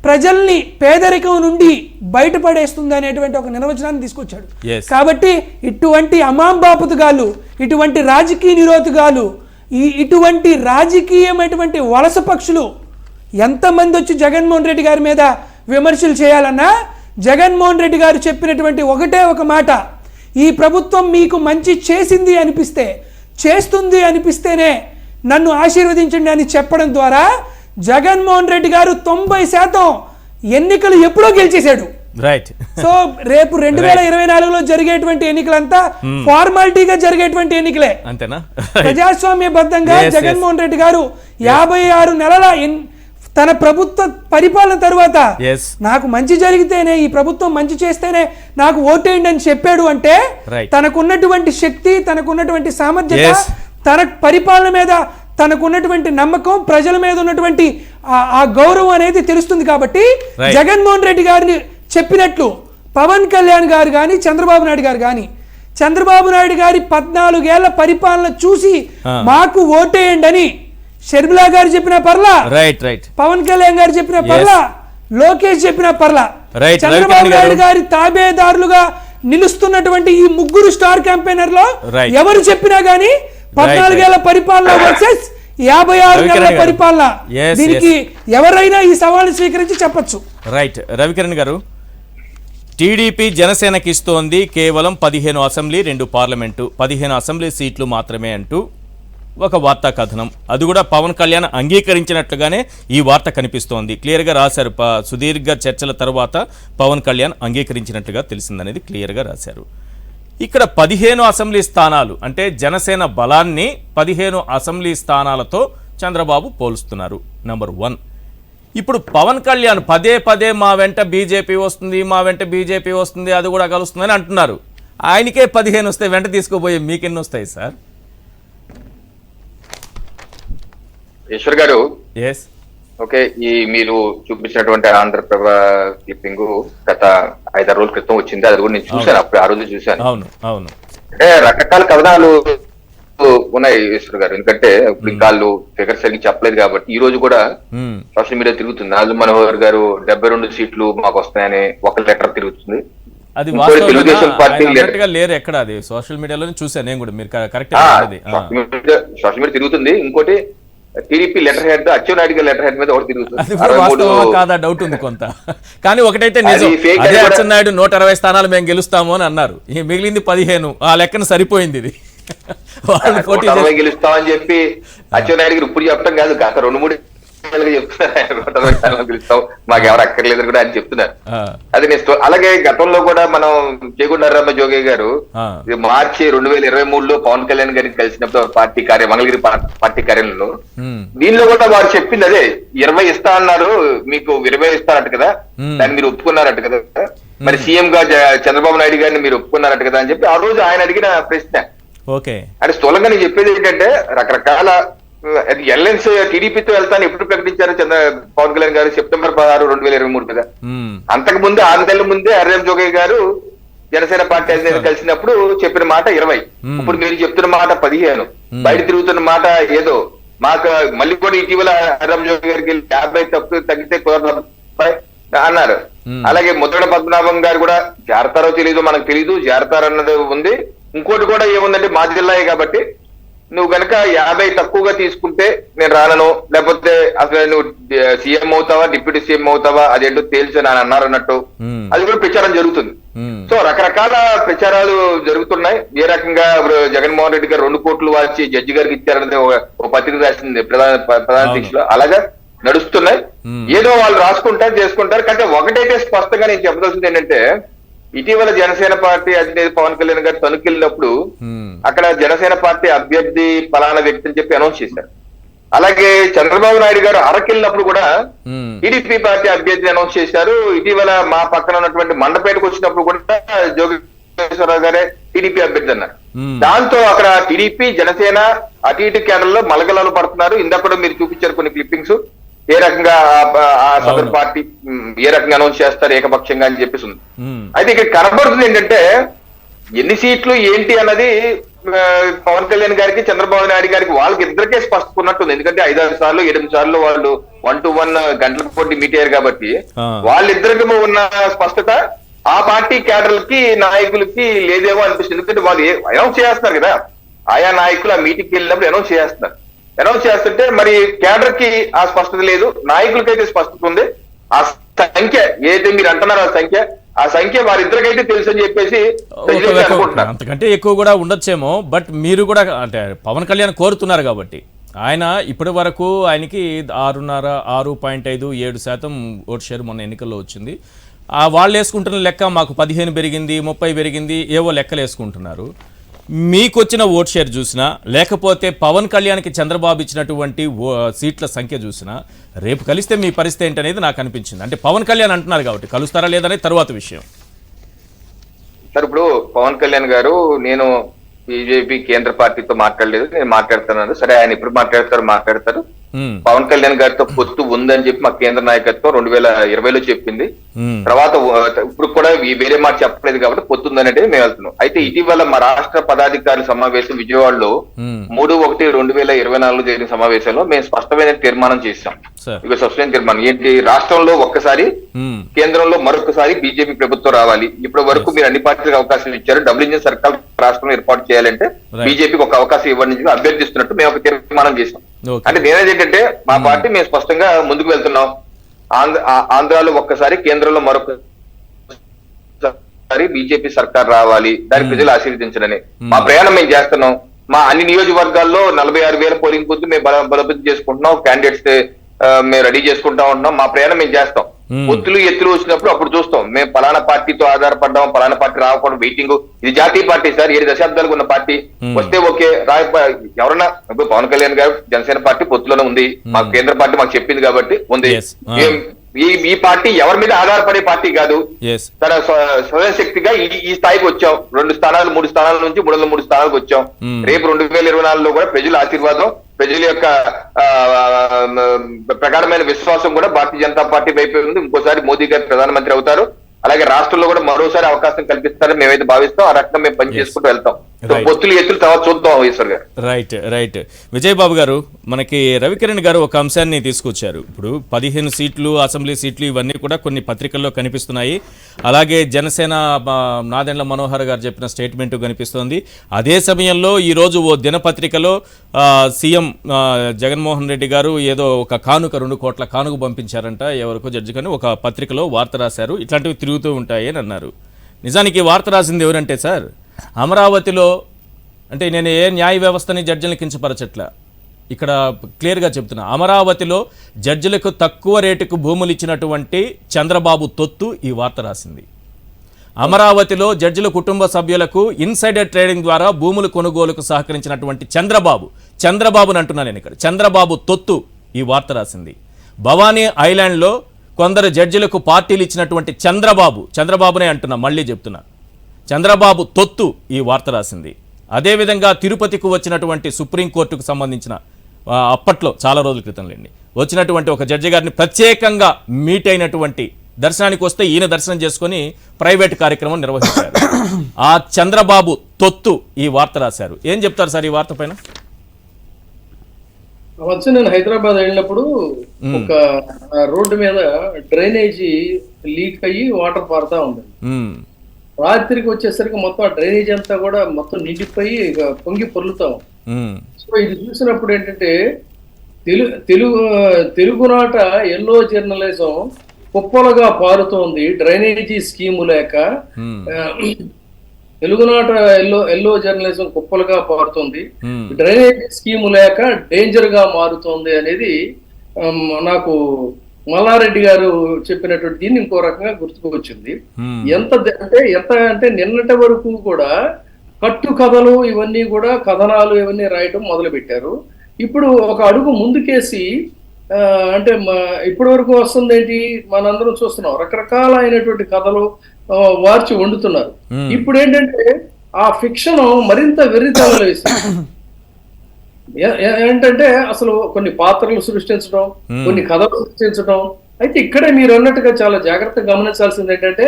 ప్రజల్ని పేదరికం నుండి బయటపడేస్తుంది అనేటువంటి ఒక నిర్వచనాన్ని తీసుకొచ్చాడు. కాబట్టి ఇటువంటి అమాంబాపుతుగాళ్ళు, ఇటువంటి రాజకీయ నిరోధకాలు, ఇటువంటి రాజకీయమైనటువంటి వలస పక్షులు ఎంతమంది వచ్చి జగన్మోహన్ రెడ్డి గారి మీద విమర్శలు చేయాలన్నా, జగన్మోహన్ రెడ్డి గారు చెప్పినటువంటి ఒకటే ఒక మాట, ఈ ప్రభుత్వం మీకు మంచి చేసింది అనిపిస్తే, చేస్తుంది అనిపిస్తేనే నన్ను ఆశీర్వదించండి అని చెప్పడం ద్వారా జగన్మోహన్ రెడ్డి గారు 90% ఎన్నికలు ఎప్పుడో గెలిచేశాడు. రైట్. సో రేపు 2024లో జరిగేటువంటి ఎన్నికలంతా ఫార్మాలిటీగా జరిగేటువంటి ఎన్నికలే, అంతేనా? ప్రజాస్వామ్యబద్ధంగా జగన్మోహన్ రెడ్డి గారు 56 నెలల తన ప్రభుత్వ పరిపాలన తరువాత నాకు మంచి జరిగితేనే, ఈ ప్రభుత్వం మంచి చేస్తేనే నాకు ఓటేయండి అని చెప్పాడు అంటే, తనకున్నటువంటి శక్తి, తనకున్నటువంటి సామర్థ్యత, తన పరిపాలన మీద తనకున్నటువంటి నమ్మకం, ప్రజల మీద ఉన్నటువంటి ఆ గౌరవం అనేది తెలుస్తుంది. కాబట్టి జగన్మోహన్ రెడ్డి గారిని చెప్పినట్లు పవన్ కళ్యాణ్ గారు కానీ, చంద్రబాబు నాయుడు గారు కానీ, చంద్రబాబు నాయుడు గారి 14 ఏళ్ల పరిపాలన చూసి మాకు ఓటేయండి అని షర్మిలా గారు చెప్పిన పర్లా, పవన్ కళ్యాణ్ గారు చెప్పిన పర్లా, లోకేష్ చెప్పిన పర్లా, చంద్రబాబు నాయుడు గారి తాబేదారులుగా నిలుస్తున్నటువంటి ఈ ముగ్గురు స్టార్ క్యాంపెయినర్ లో ఎవరు చెప్పినా గానీ 14 ఏళ్ల పరిపాలన వర్సెస్ 56 నెలల పరిపాలన, దీనికి ఎవరైనా ఈ సవాలు స్వీకరించి చెప్పొచ్చు. రైట్. రవికిరణ్ గారు, టీడీపీ జనసేనకి ఇస్తోంది కేవలం 15 అసెంబ్లీ, 2 పార్లమెంటు, 15 అసెంబ్లీ సీట్లు మాత్రమే అంటూ ఒక వార్తా కథనం. అది కూడా పవన్ కళ్యాణ్ అంగీకరించినట్లుగానే ఈ వార్త కనిపిస్తోంది. క్లియర్గా రాశారు. సుదీర్ఘ చర్చల తర్వాత పవన్ కళ్యాణ్ అంగీకరించినట్లుగా తెలిసిందనేది క్లియర్గా రాశారు. ఇక్కడ 15 అసెంబ్లీ స్థానాలు అంటే జనసేన బలాన్ని 15 అసెంబ్లీ స్థానాలతో చంద్రబాబు పోలుస్తున్నారు. నెంబర్ 1. ఇప్పుడు పవన్ కళ్యాణ్ పదే మా వెంట బీజేపీ వస్తుంది, మా వెంట బీజేపీ వస్తుంది, అది కూడా కలుస్తుందని అంటున్నారు. ఆయనకే 15 వస్తాయి, వెంట తీసుకోబోయే మీకెన్ని వస్తాయి సార్? ఈశ్వర్ గారు, ఓకే, ఈ మీరు చూపించినటువంటి ఆంధ్రప్రభ క్లిప్పింగ్ గత 5-6 రోజుల క్రితం వచ్చింది. అది కూడా నేను చూశాను, అప్పుడు ఆ రోజు చూశాను. అవును. అంటే రకరకాల కథనాలు ఉన్నాయి ఈశ్వర్ గారు, ఎందుకంటే ఇంకా వాళ్ళు ఫిగర్స్ అన్ని చెప్పలేదు కాబట్టి ఈ రోజు కూడా సోషల్ మీడియా తిరుగుతుంది. నాజు మనోహర్ గారు 72 సీట్లు మాకు వస్తాయని ఒక లెటర్ తిరుగుతుంది. అది తెలుగుదేశం పార్టీ లేరు ఎక్కడ, అది సోషల్ మీడియాలో చూసాను నేను కూడా. మీరు కరెక్ట్, సోషల్ మీడియా తిరుగుతుంది. ఇంకోటి టీడీపీ లెటర్ హెడ్, అచ్చెన్నాయుడు గారి లెటర్ హెడ్ మీద ఒకటి తిరుగుతుంది. కాదా డౌట్ ఉంది కొంత. కానీ ఒకటైతే నిజం, అదే అచ్చెన్నాయుడు 120 స్థానాలు మేము గెలుస్తాము అని అన్నారు. మిగిలింది 15. ఆ లెక్కన సరిపోయింది. ఇది గెలుస్తామని చెప్పి అచ్చెన్నాయుడు గారు ఇప్పుడు చెప్పడం కాదు, కాక 2-3 చెప్తున్నారు గెలుస్తాం, మాకు ఎవరు అక్కర్లేదు కూడా అని చెప్తున్నారు. అది నేను అలాగే గతంలో కూడా మనం చేగుండారమ్మ జోగయ్య గారు మార్చి 2023లో పవన్ కళ్యాణ్ గారికి కలిసినప్పుడు పార్టీ మంగళగిరి పార్టీ కార్యాలయంలో దీనిలో కూడా వారు చెప్పింది అదే, 20 ఇస్తా అన్నారు, మీకు 20 ఇస్తారట కదా, దాన్ని మీరు ఒప్పుకున్నారట కదా, మరి సీఎం గా చంద్రబాబు నాయుడు గారిని మీరు ఒప్పుకున్నారట కదా అని చెప్పి ఆ రోజు ఆయన అడిగిన ప్రశ్న. అంటే స్థూలంగా నేను చెప్పేది ఏంటంటే, రకరకాల ఎల్ఎన్స్ టీడీపీతో వెళ్తాను ఎప్పుడు ప్రకటించారు పవన్ కళ్యాణ్ గారు? సెప్టెంబర్ 16, 2023 కదా. అంతకు ముందు 6 నెలల ముందే ఆర్ఎం జోగయ్య గారు జనసేన పార్టీ అధినేత కలిసినప్పుడు చెప్పిన మాట 20. ఇప్పుడు మీరు చెప్తున్న మాట 15. బయట తిరుగుతున్న మాట ఏదో. మాకు మళ్ళీ కూడా ఇటీవల హరిరామ్ జోగి గారికి 50 తగ్గితే కుదరదు అన్నారు. అలాగే ముద్రగడ పద్మనాభం గారు కూడా జారతారో తెలీదు, మనకు తెలీదు, జారతారన్నది ఉంది. ఇంకోటి కూడా ఏముందంటే మా జిల్లాయే కాబట్టి నువ్వు గనక 50 తక్కువగా తీసుకుంటే నేను రానను, లేకపోతే అసలు నువ్వు సీఎం అవుతావా డిప్యూటీ సీఎం అవుతావా అదేంటో తేల్చని అని అన్నారు అన్నట్టు అది కూడా ప్రచారం జరుగుతుంది. సో రకరకాల ప్రచారాలు జరుగుతున్నాయి. ఏ రకంగా జగన్మోహన్ రెడ్డి గారు 2 కోట్లు వాచి జడ్జి గారికి ఇచ్చారనేది ఒక పత్రిక రాసింది ప్రధాన దీక్షలో. అలాగా నడుస్తున్నాయి. ఏదో వాళ్ళు రాసుకుంటారు చేసుకుంటారు. కానీ ఒకటైతే స్పష్టంగా నేను చెప్పదలసింది ఏంటంటే ఇటీవల జనసేన పార్టీ అధినేత పవన్ కళ్యాణ్ గారు తణుకెళ్ళినప్పుడు అక్కడ జనసేన పార్టీ అభ్యర్థి ఫలానా వ్యక్తి అని చెప్పి అనౌన్స్ చేశారు. అలాగే చంద్రబాబు నాయుడు గారు అరకెళ్ళినప్పుడు కూడా టీడీపీ పార్టీ అభ్యర్థిని అనౌన్స్ చేశారు. ఇటీవల మా పక్కన ఉన్నటువంటి మండపేటకు వచ్చినప్పుడు కూడా జోగేశ్వరరావు గారే టీడీపీ అభ్యర్థి అన్నారు. దాంతో అక్కడ టీడీపీ జనసేన అటు ఇటు కేడర్లో మలగలాలు పడుతున్నారు. ఇందాక కూడా మీరు చూపించారు కొన్ని క్లిప్పింగ్స్. ఏ రకంగా ఆ సదర్ పార్టీ ఏ రకంగా అనౌన్స్ చేస్తారు ఏకపక్షంగా అని చెప్పేసి ఉంది. అయితే ఇక్కడ కనబడుతుంది ఏంటంటే ఎన్ని సీట్లు ఏంటి అన్నది పవన్ కళ్యాణ్ గారికి చంద్రబాబు నాయుడు గారికి వాళ్ళకి ఇద్దరికే స్పష్టకున్నట్టుంది. ఎందుకంటే 5-6 సార్లు 8 సార్లు వాళ్ళు 1-to-1 గంటల పోటీ మీట్ అయ్యారు కాబట్టి వాళ్ళిద్దరికి ఉన్న స్పష్టత ఆ పార్టీ క్యాడర్లకి నాయకులకి లేదేమో అనిపిస్తుంది. ఎందుకంటే వాళ్ళు అనౌన్స్ చేస్తున్నారు కదా, ఆయా నాయకులు ఆ మీటింగ్కి వెళ్ళినప్పుడు అనౌన్స్ చేస్తున్నారు. అనౌన్స్ చేస్తుంటే మరి క్యాడర్ కి ఆ స్పష్టత లేదు, నాయకులకైతే స్పష్టత ఉంది. ఆ సంఖ్య ఏదైతే మీరు అంటున్నారో ఆ సంఖ్య వారిద్దరికైతే తెలుసు అని చెప్పేసి అనుకుంటున్నారు. అంతకంటే ఎక్కువ కూడా ఉండొచ్చేమో. బట్ మీరు కూడా అంటే పవన్ కళ్యాణ్ కోరుతున్నారు కాబట్టి ఆయన ఇప్పటి వరకు ఆయనకి 6.5-7% ఓటు షేర్ మొన్న ఎన్నికల్లో వచ్చింది. వాళ్ళు వేసుకుంటున్న లెక్క మాకు 15 పెరిగింది 30 పెరిగింది ఏవో లెక్కలు వేసుకుంటున్నారు. మీకు వచ్చిన ఓట్ షేర్ చూసినా లేకపోతే పవన్ కళ్యాణ్కి చంద్రబాబు ఇచ్చినటువంటి సీట్ల సంఖ్య చూసినా రేపు కలిస్తే మీ పరిస్థితి ఏంటనేది నాకు అనిపించింది. అంటే పవన్ కళ్యాణ్ అంటున్నారు కాబట్టి కలుస్తారా లేదనేది తర్వాత విషయం. సార్ ఇప్పుడు పవన్ కళ్యాణ్ గారు నేను బీజేపీ కేంద్ర పార్టీతో మాట్లాడలేదు, నేను మాట్లాడుతున్నాను. సరే ఆయన ఎప్పుడు మాట్లాడతారు. పవన్ కళ్యాణ్ గారితో పొత్తు ఉందని చెప్పి మా కేంద్ర నాయకత్వం 2020లో చెప్పింది. తర్వాత ఇప్పుడు కూడా వేరే మాట చెప్పలేదు కాబట్టి పొత్తు ఉందని అంటే మేము వెళ్తున్నాం. అయితే ఇటీవల మా రాష్ట్ర పదాధికారుల సమావేశం విజయవాడలో 3/1/2024 జరిగిన సమావేశంలో మేము స్పష్టమైన తీర్మానం చేశాం. ఇక స్పష్టమైన తీర్మానం ఏంటి, రాష్ట్రంలో ఒక్కసారి కేంద్రంలో మరొకసారి బీజేపీ ప్రభుత్వం రావాలి. ఇప్పటి వరకు మీరు అన్ని పార్టీలకు అవకాశం ఇచ్చారు, డబుల్ ఇంజిన్ సర్కార్ రాష్ట్రంలో ఏర్పాటు చేయాలంటే బీజేపీకి ఒక అవకాశం ఇవ్వని అభ్యర్థిస్తున్నట్టు మేము ఒక తీర్మానం చేశాం. అంటే నేనేది ఏంటంటే మా పార్టీ మేము స్పష్టంగా ముందుకు వెళ్తున్నాం. ఆంధ్రాలో ఒక్కసారి కేంద్రంలో మరొకసారి బీజేపీ సర్కార్ రావాలి, దాని ప్రజలు ఆశీర్వదించడని మా ప్రయాణం మేము చేస్తున్నాం. మా అన్ని నియోజకవర్గాల్లో 46,000 పోలింగ్ బూత్ మేము బలోపేతం చేసుకుంటున్నాం. క్యాండిడేట్స్ మేము రెడీ చేసుకుంటా ఉంటున్నాం. మా ప్రయాణం మేము చేస్తాం. ఒత్తులు ఎత్తులు వచ్చినప్పుడు అప్పుడు చూస్తాం. మేము పలానా పార్టీతో ఆధారపడ్డాం, పలానా పార్టీ రాకపోవడం వెయిటింగ్. ఇది జాతీయ పార్టీ సార్, 7 దశాబ్దాలకు ఉన్న పార్టీ. వస్తే ఓకే, ఎవరన్నా పవన్ కళ్యాణ్ గారు జనసేన పార్టీ పొత్తులోనే ఉంది, మా కేంద్ర పార్టీ మాకు చెప్పింది కాబట్టి ఉంది. ఈ పార్టీ ఎవరి మీద ఆధారపడే పార్టీ కాదు. తన స్వయం శక్తిగా ఈ స్థాయికి వచ్చాం. 2 స్థానాలు 3 స్థానాల నుంచి 303 స్థానాలకు వచ్చాం. రేపు 2024లో కూడా ప్రజల ఆశీర్వాదం, ప్రజల యొక్క ప్రగాఢమైన విశ్వాసం కూడా భారతీయ జనతా పార్టీ వైపు ఉంది. ఇంకోసారి మోదీ గారు ప్రధానమంత్రి అవుతారు. అలాగే రాష్ట్రంలో కూడా మరోసారి అవకాశం కల్పిస్తారని మేమైతే భావిస్తాం. ఆ రకంగా మేము పనిచేసుకుంటూ వెళ్తాం. పొత్తులు ఎత్తులు తర్వాత చూద్దాం ఈశ్వర్ గారు. రైట్ విజయబాబు గారు, మనకి రవికిరణ్ గారు ఒక అంశాన్ని తీసుకొచ్చారు. ఇప్పుడు 15 సీట్లు అసెంబ్లీ సీట్లు ఇవన్నీ కూడా కొన్ని పత్రికల్లో కనిపిస్తున్నాయి. అలాగే జనసేన నాదెండ్ల మనోహర్ గారు చెప్పిన స్టేట్మెంట్ కనిపిస్తోంది. అదే సమయంలో ఈరోజు ఓ దినపత్రికలో సీఎం జగన్మోహన్ రెడ్డి గారు ఏదో ఒక కానుక 2 కోట్ల కానుక పంపించారంట ఎవరికో జడ్జి కానీ ఒక పత్రికలో వార్త రాశారు. ఇట్లాంటివి తిరుగుతూ ఉంటాయి అని అన్నారు. నిజానికి వార్త రాసింది ఎవరంటే సార్, అమరావతిలో అంటే నేను ఏ న్యాయ వ్యవస్థని జడ్జిని కించపరచట్లా, ఇక్కడ క్లియర్గా చెప్తున్నా. అమరావతిలో జడ్జిలకు తక్కువ రేటుకు భూములు ఇచ్చినటువంటి చంద్రబాబు తొత్తు ఈ వార్త రాసింది. అమరావతిలో జడ్జిల కుటుంబ సభ్యులకు ఇన్సైడర్ ట్రేడింగ్ ద్వారా భూములు కొనుగోలుకు సహకరించినటువంటి చంద్రబాబుని అంటున్నాను నేను ఇక్కడ, చంద్రబాబు తొత్తు ఈ వార్త రాసింది. భవానీ ఐలాండ్లో కొందరు జడ్జిలకు పార్టీలు ఇచ్చినటువంటి చంద్రబాబునే అంటున్నా, మళ్ళీ చెప్తున్నా, చంద్రబాబు తొత్తు ఈ వార్త రాసింది. అదేవిధంగా తిరుపతికి వచ్చినటువంటి సుప్రీంకోర్టుకు సంబంధించిన అప్పట్లో చాలా రోజుల క్రితం వచ్చినటువంటి ఒక జడ్జి గారిని ప్రత్యేకంగా మీట్ అయినటువంటి దర్శనానికి వస్తే ఈయన దర్శనం చేసుకొని ప్రైవేట్ కార్యక్రమం నిర్వహించారు. ఆ చంద్రబాబు తొత్తు ఈ వార్త రాశారు. ఏం చెప్తారు సార్ ఈ వార్త పైన? వచ్చి నేను హైదరాబాద్ వెళ్ళినప్పుడు ఒక రోడ్డు మీద డ్రైనేజీ లీక్ అయ్యి వాటర్ పారుతా ఉంది. రాత్రికి వచ్చేసరికి మొత్తం ఆ డ్రైనేజ్ అంతా కూడా మొత్తం నిండిపోయి పొంగి పొర్లుతాం. సో ఇది చూసినప్పుడు ఏంటంటే తెలుగునాట ఎల్లో జర్నలిజం కుప్పలుగా పారుతోంది. డ్రైనేజీ స్కీము లేక తెలుగునాట ఎల్లో జర్నలిజం కుప్పలుగా పారుతుంది. డ్రైనేజీ స్కీము లేక డేంజర్ గా మారుతోంది అనేది నాకు మల్లారెడ్డి గారు చెప్పినటువంటి దీన్ని ఇంకో రకంగా గుర్తుకు వచ్చింది. ఎంత అంటే నిన్నటి వరకు కూడా కట్టు కథలు ఇవన్నీ కూడా కథనాలు ఇవన్నీ రాయటం మొదలు పెట్టారు. ఇప్పుడు ఒక అడుగు ముందుకేసి అంటే ఇప్పటి వరకు వస్తుంది ఏంటి, మనందరం చూస్తున్నాం రకరకాలైనటువంటి కథలు వార్చి వండుతున్నారు. ఇప్పుడు ఏంటంటే ఆ ఫిక్షన్ మరింత వెర్రితనంలో వేసింది. ఏంటంటే అసలు కొన్ని పాత్రలు సృష్టించడం, కొన్ని కథలు సృష్టించడం. అయితే ఇక్కడే మీరు అన్నట్టుగా చాలా జాగ్రత్తగా గమనించాల్సింది ఏంటంటే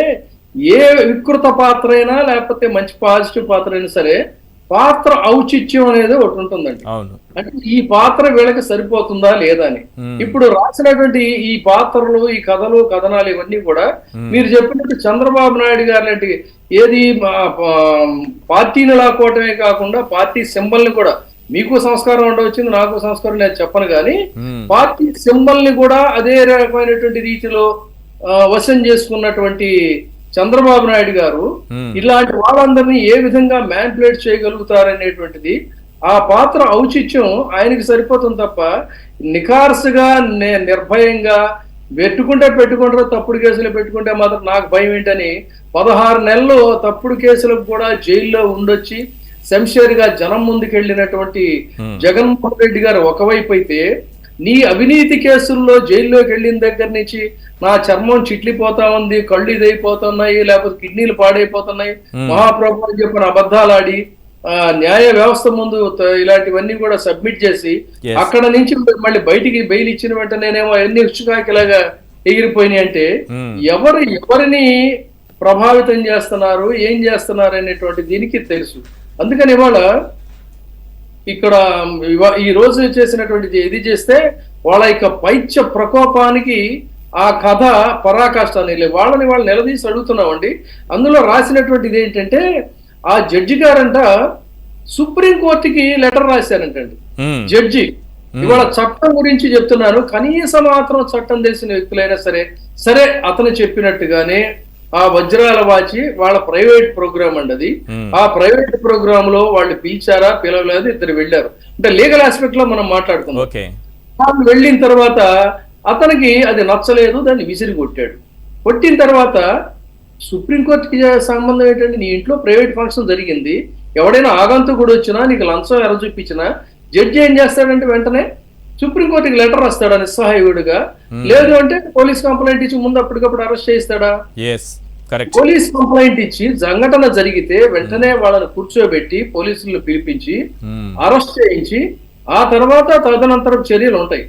ఏ వికృత పాత్ర అయినా లేకపోతే మంచి పాజిటివ్ పాత్ర అయినా సరే పాత్ర ఔచిత్యం అనేది ఒకటి ఉంటుందండి. అంటే ఈ పాత్ర వీళ్ళకి సరిపోతుందా లేదా అని. ఇప్పుడు రాసినటువంటి ఈ పాత్రలు, ఈ కథలు, కథనాలు ఇవన్నీ కూడా మీరు చెప్పినట్టు చంద్రబాబు నాయుడు గారు లాంటి ఏది పార్టీని లాక్కోవటమే కాకుండా పార్టీ సింబల్ ని కూడా, మీకు సంస్కారం ఉండవచ్చింది, నాకు సంస్కారం నేను చెప్పను కానీ పార్టీ సింబల్ ని కూడా అదే రకమైనటువంటి రీతిలో వశం చేసుకున్నటువంటి చంద్రబాబు నాయుడు గారు ఇలాంటి వాళ్ళందరినీ ఏ విధంగా మ్యానిపులేట్ చేయగలుగుతారనేటువంటిది ఆ పాత్ర ఔచిత్యం ఆయనకి సరిపోతుంది తప్ప నిఖార్సుగా నిర్భయంగా పెట్టుకుంటే తప్పుడు కేసులు పెట్టుకుంటే మాత్రం నాకు భయం ఏంటని 16 నెలలు తప్పుడు కేసులకు కూడా జైల్లో ఉండొచ్చి శంషేర్గా జనం ముందుకెళ్ళినటువంటి జగన్మోహన్ రెడ్డి గారు ఒకవైపు అయితే, నీ అవినీతి కేసుల్లో జైల్లోకి వెళ్ళిన దగ్గర నుంచి నా చర్మం చిట్లిపోతా ఉంది, కళ్ళు ఇదైపోతున్నాయి, లేకపోతే కిడ్నీలు పాడైపోతున్నాయి, మహాప్రభు అని చెప్పిన అబద్ధాలాడి న్యాయ వ్యవస్థ ముందు ఇలాంటివన్నీ కూడా సబ్మిట్ చేసి అక్కడ నుంచి మళ్ళీ బయటికి బెయిల్ ఇచ్చిన వెంటనేనేమో ఎన్ని ఉచ్చుకాకిలాగా ఎగిరిపోయినాయి. అంటే ఎవరిని ప్రభావితం చేస్తున్నారు, ఏం చేస్తున్నారు అనేటువంటి దీనికి తెలుసు. అందుకని ఇవాళ ఇక్కడ ఈ రోజు చేసినటువంటి ఇది చేస్తే వాళ్ళ యొక్క పైత్య ప్రకోపానికి ఆ కథ పరాకాష్టాన్ని వాళ్ళని వాళ్ళు నిలదీసి అడుగుతున్నామండి. అందులో రాసినటువంటిది ఏంటంటే ఆ జడ్జి గారంట సుప్రీంకోర్టుకి లెటర్ రాశారంటండి. జడ్జి ఇవాళ చట్టం గురించి చెప్తున్నాను, కనీసం మాత్రం చట్టం తెలిసిన వ్యక్తులైనా సరే అతను చెప్పినట్టుగానే ఆ వజ్రాల వాచి వాళ్ళ ప్రైవేట్ ప్రోగ్రామ్ అండి అది. ఆ ప్రైవేట్ ప్రోగ్రామ్ లో వాళ్ళు పిలిచారా పిలవలేదు, ఇద్దరు వెళ్ళారు. అంటే లీగల్ ఆస్పెక్ట్ లో మనం మాట్లాడుకున్నాం. వాళ్ళు వెళ్ళిన తర్వాత అతనికి అది నచ్చలేదు, దాన్ని విసిరి కొట్టిన తర్వాత సుప్రీంకోర్టుకి సంబంధం ఏంటంటే నీ ఇంట్లో ప్రైవేట్ ఫంక్షన్ జరిగింది, ఎవడైనా ఆగంతుకుడు వచ్చినా నీకు లంచం ఎర చూపించినా జడ్జి ఏం చేస్తాడంటే వెంటనే సుప్రీంకోర్టుకి లెటర్ రాస్తాడా నిస్సహాయుడుగా, లేదు అంటే పోలీస్ కంప్లైంట్ ఇచ్చి ముందు అప్పటికప్పుడు అరెస్ట్ చేయిస్తాడా? పోలీస్ కంప్లైంట్ ఇచ్చి సంఘటన జరిగితే వెంటనే వాళ్ళని కూర్చోబెట్టి పోలీసులను పిలిపించి అరెస్ట్ చేయించి ఆ తర్వాత తదనంతరం చర్యలు ఉంటాయి.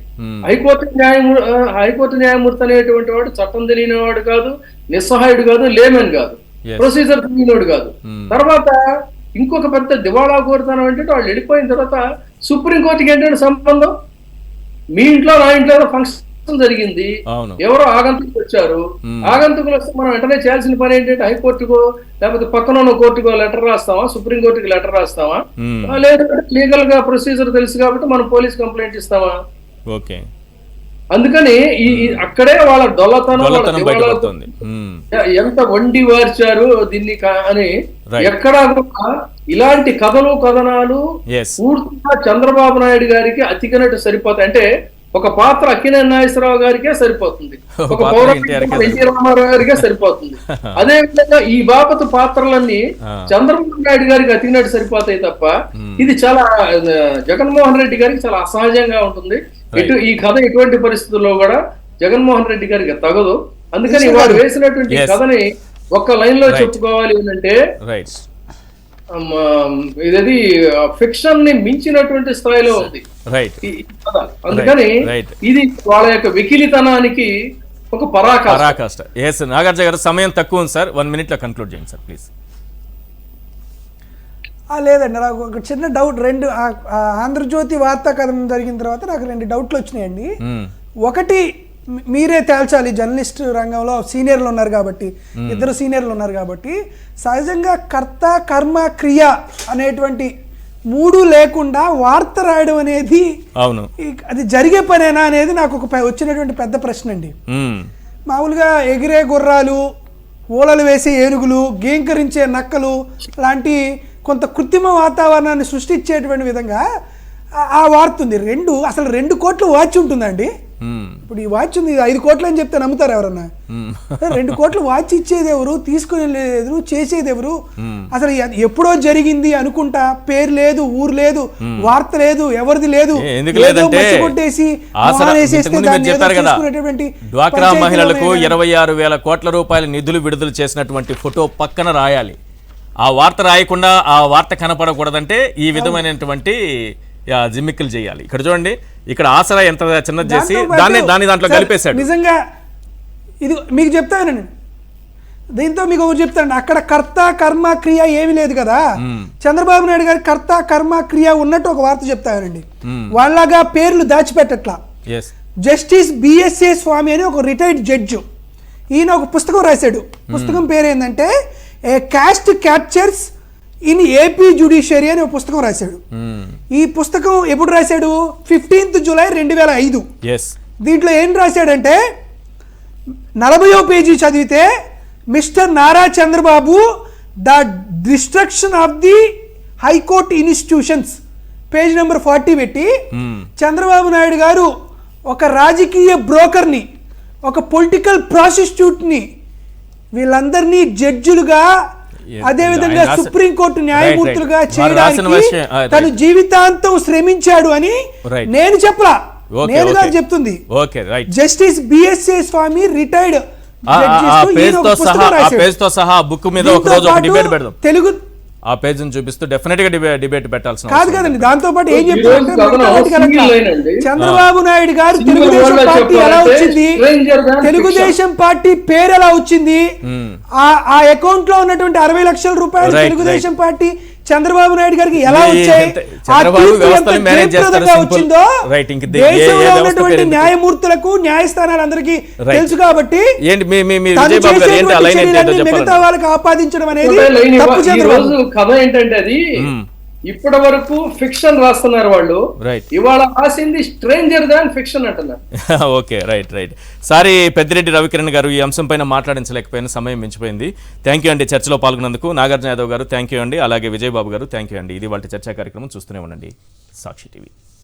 హైకోర్టు న్యాయమూర్తి అనేటువంటి వాడు చట్టం తెలియని వాడు కాదు, నిస్సహాయుడు కాదు, లేమన్ కాదు, ప్రొసీజర్ తెలియనివాడు కాదు. తర్వాత ఇంకొక పెద్ద దివాళా కోరుతానం అంటే వాళ్ళు వెళ్ళిపోయిన తర్వాత సుప్రీంకోర్టుకి ఏంటంటే సంబంధం, మీ ఇంట్లో నా ఇంట్లో ఫంక్షన్ జరిగింది, ఎవరో ఆగంతుకులు వచ్చారు, ఆగంతుకులు వస్తే మనం వెంటనే చేయాల్సిన పని ఏంటంటే హైకోర్టుకో లేకపోతే పక్కన ఉన్న కోర్టుకో లెటర్ రాస్తావా, సుప్రీంకోర్టుకి లెటర్ రాస్తావా, లేదంటే లీగల్ గా ప్రొసీజర్ తెలుసు కాబట్టి మనం పోలీస్ కంప్లైంట్ ఇస్తావా? అందుకని అక్కడే వాళ్ళ డొల్లతనం ఎంత వండి వార్చారు దీన్ని అని ఎక్కడా కూడా ఇలాంటి కథలు కథనాలు పూర్తిగా చంద్రబాబు నాయుడు గారికి అతికినట్టు సరిపోతాయి. అంటే ఒక పాత్ర అక్కినేని నాగేశ్వరరావు గారికే సరిపోతుంది, ఒక పౌరాణిక ఎన్టీ రామారావు గారికే సరిపోతుంది. అదే విధంగా ఈ బాపతు పాత్రలన్నీ చంద్రబాబు నాయుడు గారికి అతికినట్టు సరిపోతాయి తప్ప ఇది చాలా జగన్మోహన్ రెడ్డి గారికి చాలా అసహజంగా ఉంటుంది. ఈ కథ ఎటువంటి పరిస్థితుల్లో కూడా జగన్మోహన్ రెడ్డి గారికి తగదు. అందుకని వాడు వేసినటువంటి కథని ఒక్క లైన్ లో చెప్పుకోవాలి అంటే ఇది ఫిక్షన్ ని మించినటువంటి స్థాయిలో ఉంది. అందుకని ఇది వాళ్ళ యొక్క వెకిలితనానికి ఒక పరాకాష్ఠ. పరాకాష్ట. ఎస్ నాగార్జున గారు, సమయం తక్కువ ఉంది సార్, 1 minute లో కంక్లూడ్ చేయండి సార్ ప్లీజ్. లేదండి, నాకు ఒక చిన్న డౌట్. ఆంధ్రజ్యోతి వార్తా కథనం జరిగిన తర్వాత నాకు 2 డౌట్లు వచ్చినాయండి. ఒకటి, మీరే తేల్చాలి, జర్నలిస్ట్ రంగంలో సీనియర్లు ఉన్నారు కాబట్టి, 2 సీనియర్లు ఉన్నారు కాబట్టి, సహజంగా కర్త కర్మ క్రియ అనేటువంటి 3 లేకుండా వార్త రాయడం అనేది అవును అది జరిగే పనేనా అనేది నాకు వచ్చినటువంటి పెద్ద ప్రశ్న అండి. మామూలుగా ఎగిరే గుర్రాలు, ఊలలు వేసే ఏనుగులు, గేంకరించే నక్కలు లాంటి కొంత కృత్రిమ వాతావరణాన్ని సృష్టించేటువంటి విధంగా ఆ వార్త ఉంది. అసలు 2 కోట్ల వాచ్ ఉంటుందండి. ఇప్పుడు ఈ వాచ్ ఉంది, 5 కోట్లు అని చెప్తే నమ్ముతారు ఎవరన్నా? 2 కోట్ల వాచ్ ఇచ్చేది ఎవరు, తీసుకుని వెళ్ళేది చేసేది ఎవరు? అసలు ఎప్పుడో జరిగింది అనుకుంటా, పేరు లేదు, ఊరు లేదు, వార్త లేదు, ఎవరిది లేదు, కొట్టేసి డ్వాక్రా మహిళలకు 26,000 కోట్ల రూపాయల నిధులు విడుదల చేసినటువంటి ఫోటో పక్కన రాయాలి. ఆ వార్త రాయకుండా ఆ వార్త కనపడకూడదంటే ఈ విధమైనటువంటి జిమ్మిక్కులు చేయాలి. ఇక్కడ చూడండి, ఇక్కడ ఆసరా ఎంత చిన్నది చేసి దాంట్లో కలిపేశాడు. నిజంగా ఇది మీకు చెప్తానండి, దీంతో మీకు ఒకటి చెప్తానండి. అక్కడ కర్త కర్మ క్రియ ఏమీ లేదు కదా. చంద్రబాబు నాయుడు గారి కర్త కర్మ క్రియ ఉన్నట్టు ఒక వార్త చెప్తానండి. వాళ్ళగా పేర్లు దాచిపెట్టట్లా. జస్టిస్ బిఎస్ఏ స్వామి అని ఒక రిటైర్డ్ జడ్జి, ఈయన ఒక పుస్తకం రాశాడు. పుస్తకం పేరు ఏంటంటే a caste captures in AP judiciary అని ఒక పుస్తకం రాశాడు. ఈ పుస్తకం ఎప్పుడు రాశాడు? 15th July 2005. దీంట్లో ఏం రాశాడంటే 40వ పేజీ చదివితే mister Nara Chandrababu the destruction of the high court institutions, page number 40 పెట్టి చంద్రబాబు నాయుడు గారు ఒక రాజకీయ బ్రోకర్ని, ఒక పొలిటికల్ ప్రాసిక్యూట్ని, వీళ్ళందరినీ జడ్జిలుగా, అదేవిధంగా సుప్రీంకోర్టు న్యాయమూర్తులుగా చేయడానికి తను జీవితాంతం శ్రమించాడు అని నేను చెప్పలా, నేను కాదు చెప్తుంది. జస్టిస్ బిఎస్ఏ స్వామి రిటైర్డ్ తెలుగు ఆ పేజ్ చూపిస్తూ డెఫినెట్ గా డిబేట్ పెట్టాల్సిన కాదు కదండి. దాంతో పాటు ఏం చెప్తారంటే చంద్రబాబు నాయుడు గారు తెలుగుదేశం పార్టీ ఎలా వచ్చింది, తెలుగుదేశం పార్టీ పేరు ఎలా వచ్చింది, ఆ అకౌంట్ లో ఉన్నటువంటి 60 లక్షల రూపాయలు తెలుగుదేశం పార్టీ చంద్రబాబు నాయుడు గారికి ఎలా వచ్చాయి, వచ్చిందో దేశంలో ఉన్నటువంటి న్యాయమూర్తులకు, న్యాయస్థానాలందరికీ తెలుసు. కాబట్టి మిగతా వాళ్ళకి ఆపాదించడం అనేది తప్పు. చంద్రబాబు కథ ఏంటంటే అది ఇప్పటి వరకు ఫిక్షన్ రాస్తున్నారు వాళ్ళు, ఇవాళ రాసింది స్ట్రేంజర్ దాన్ ఫిక్షన్ అంటున్నారు. Okay, right. Sorry Peddireddy Ravikiran గారు, ఈ అంశం పైన మాట్లాడించలేకపోయిన సమయం మించిపోయింది. థ్యాంక్ యూ అండి చర్చలో పాల్గొన్నందుకు. నాగార్జున యాదవ్ గారు థ్యాంక్ యూ అండి, అలాగే విజయబాబు గారు థ్యాంక్ యూ అండి. ఇది వాళ్ళ చర్చా కార్యక్రమం. చూస్తూనే ఉండండి సాక్షి టీవీ.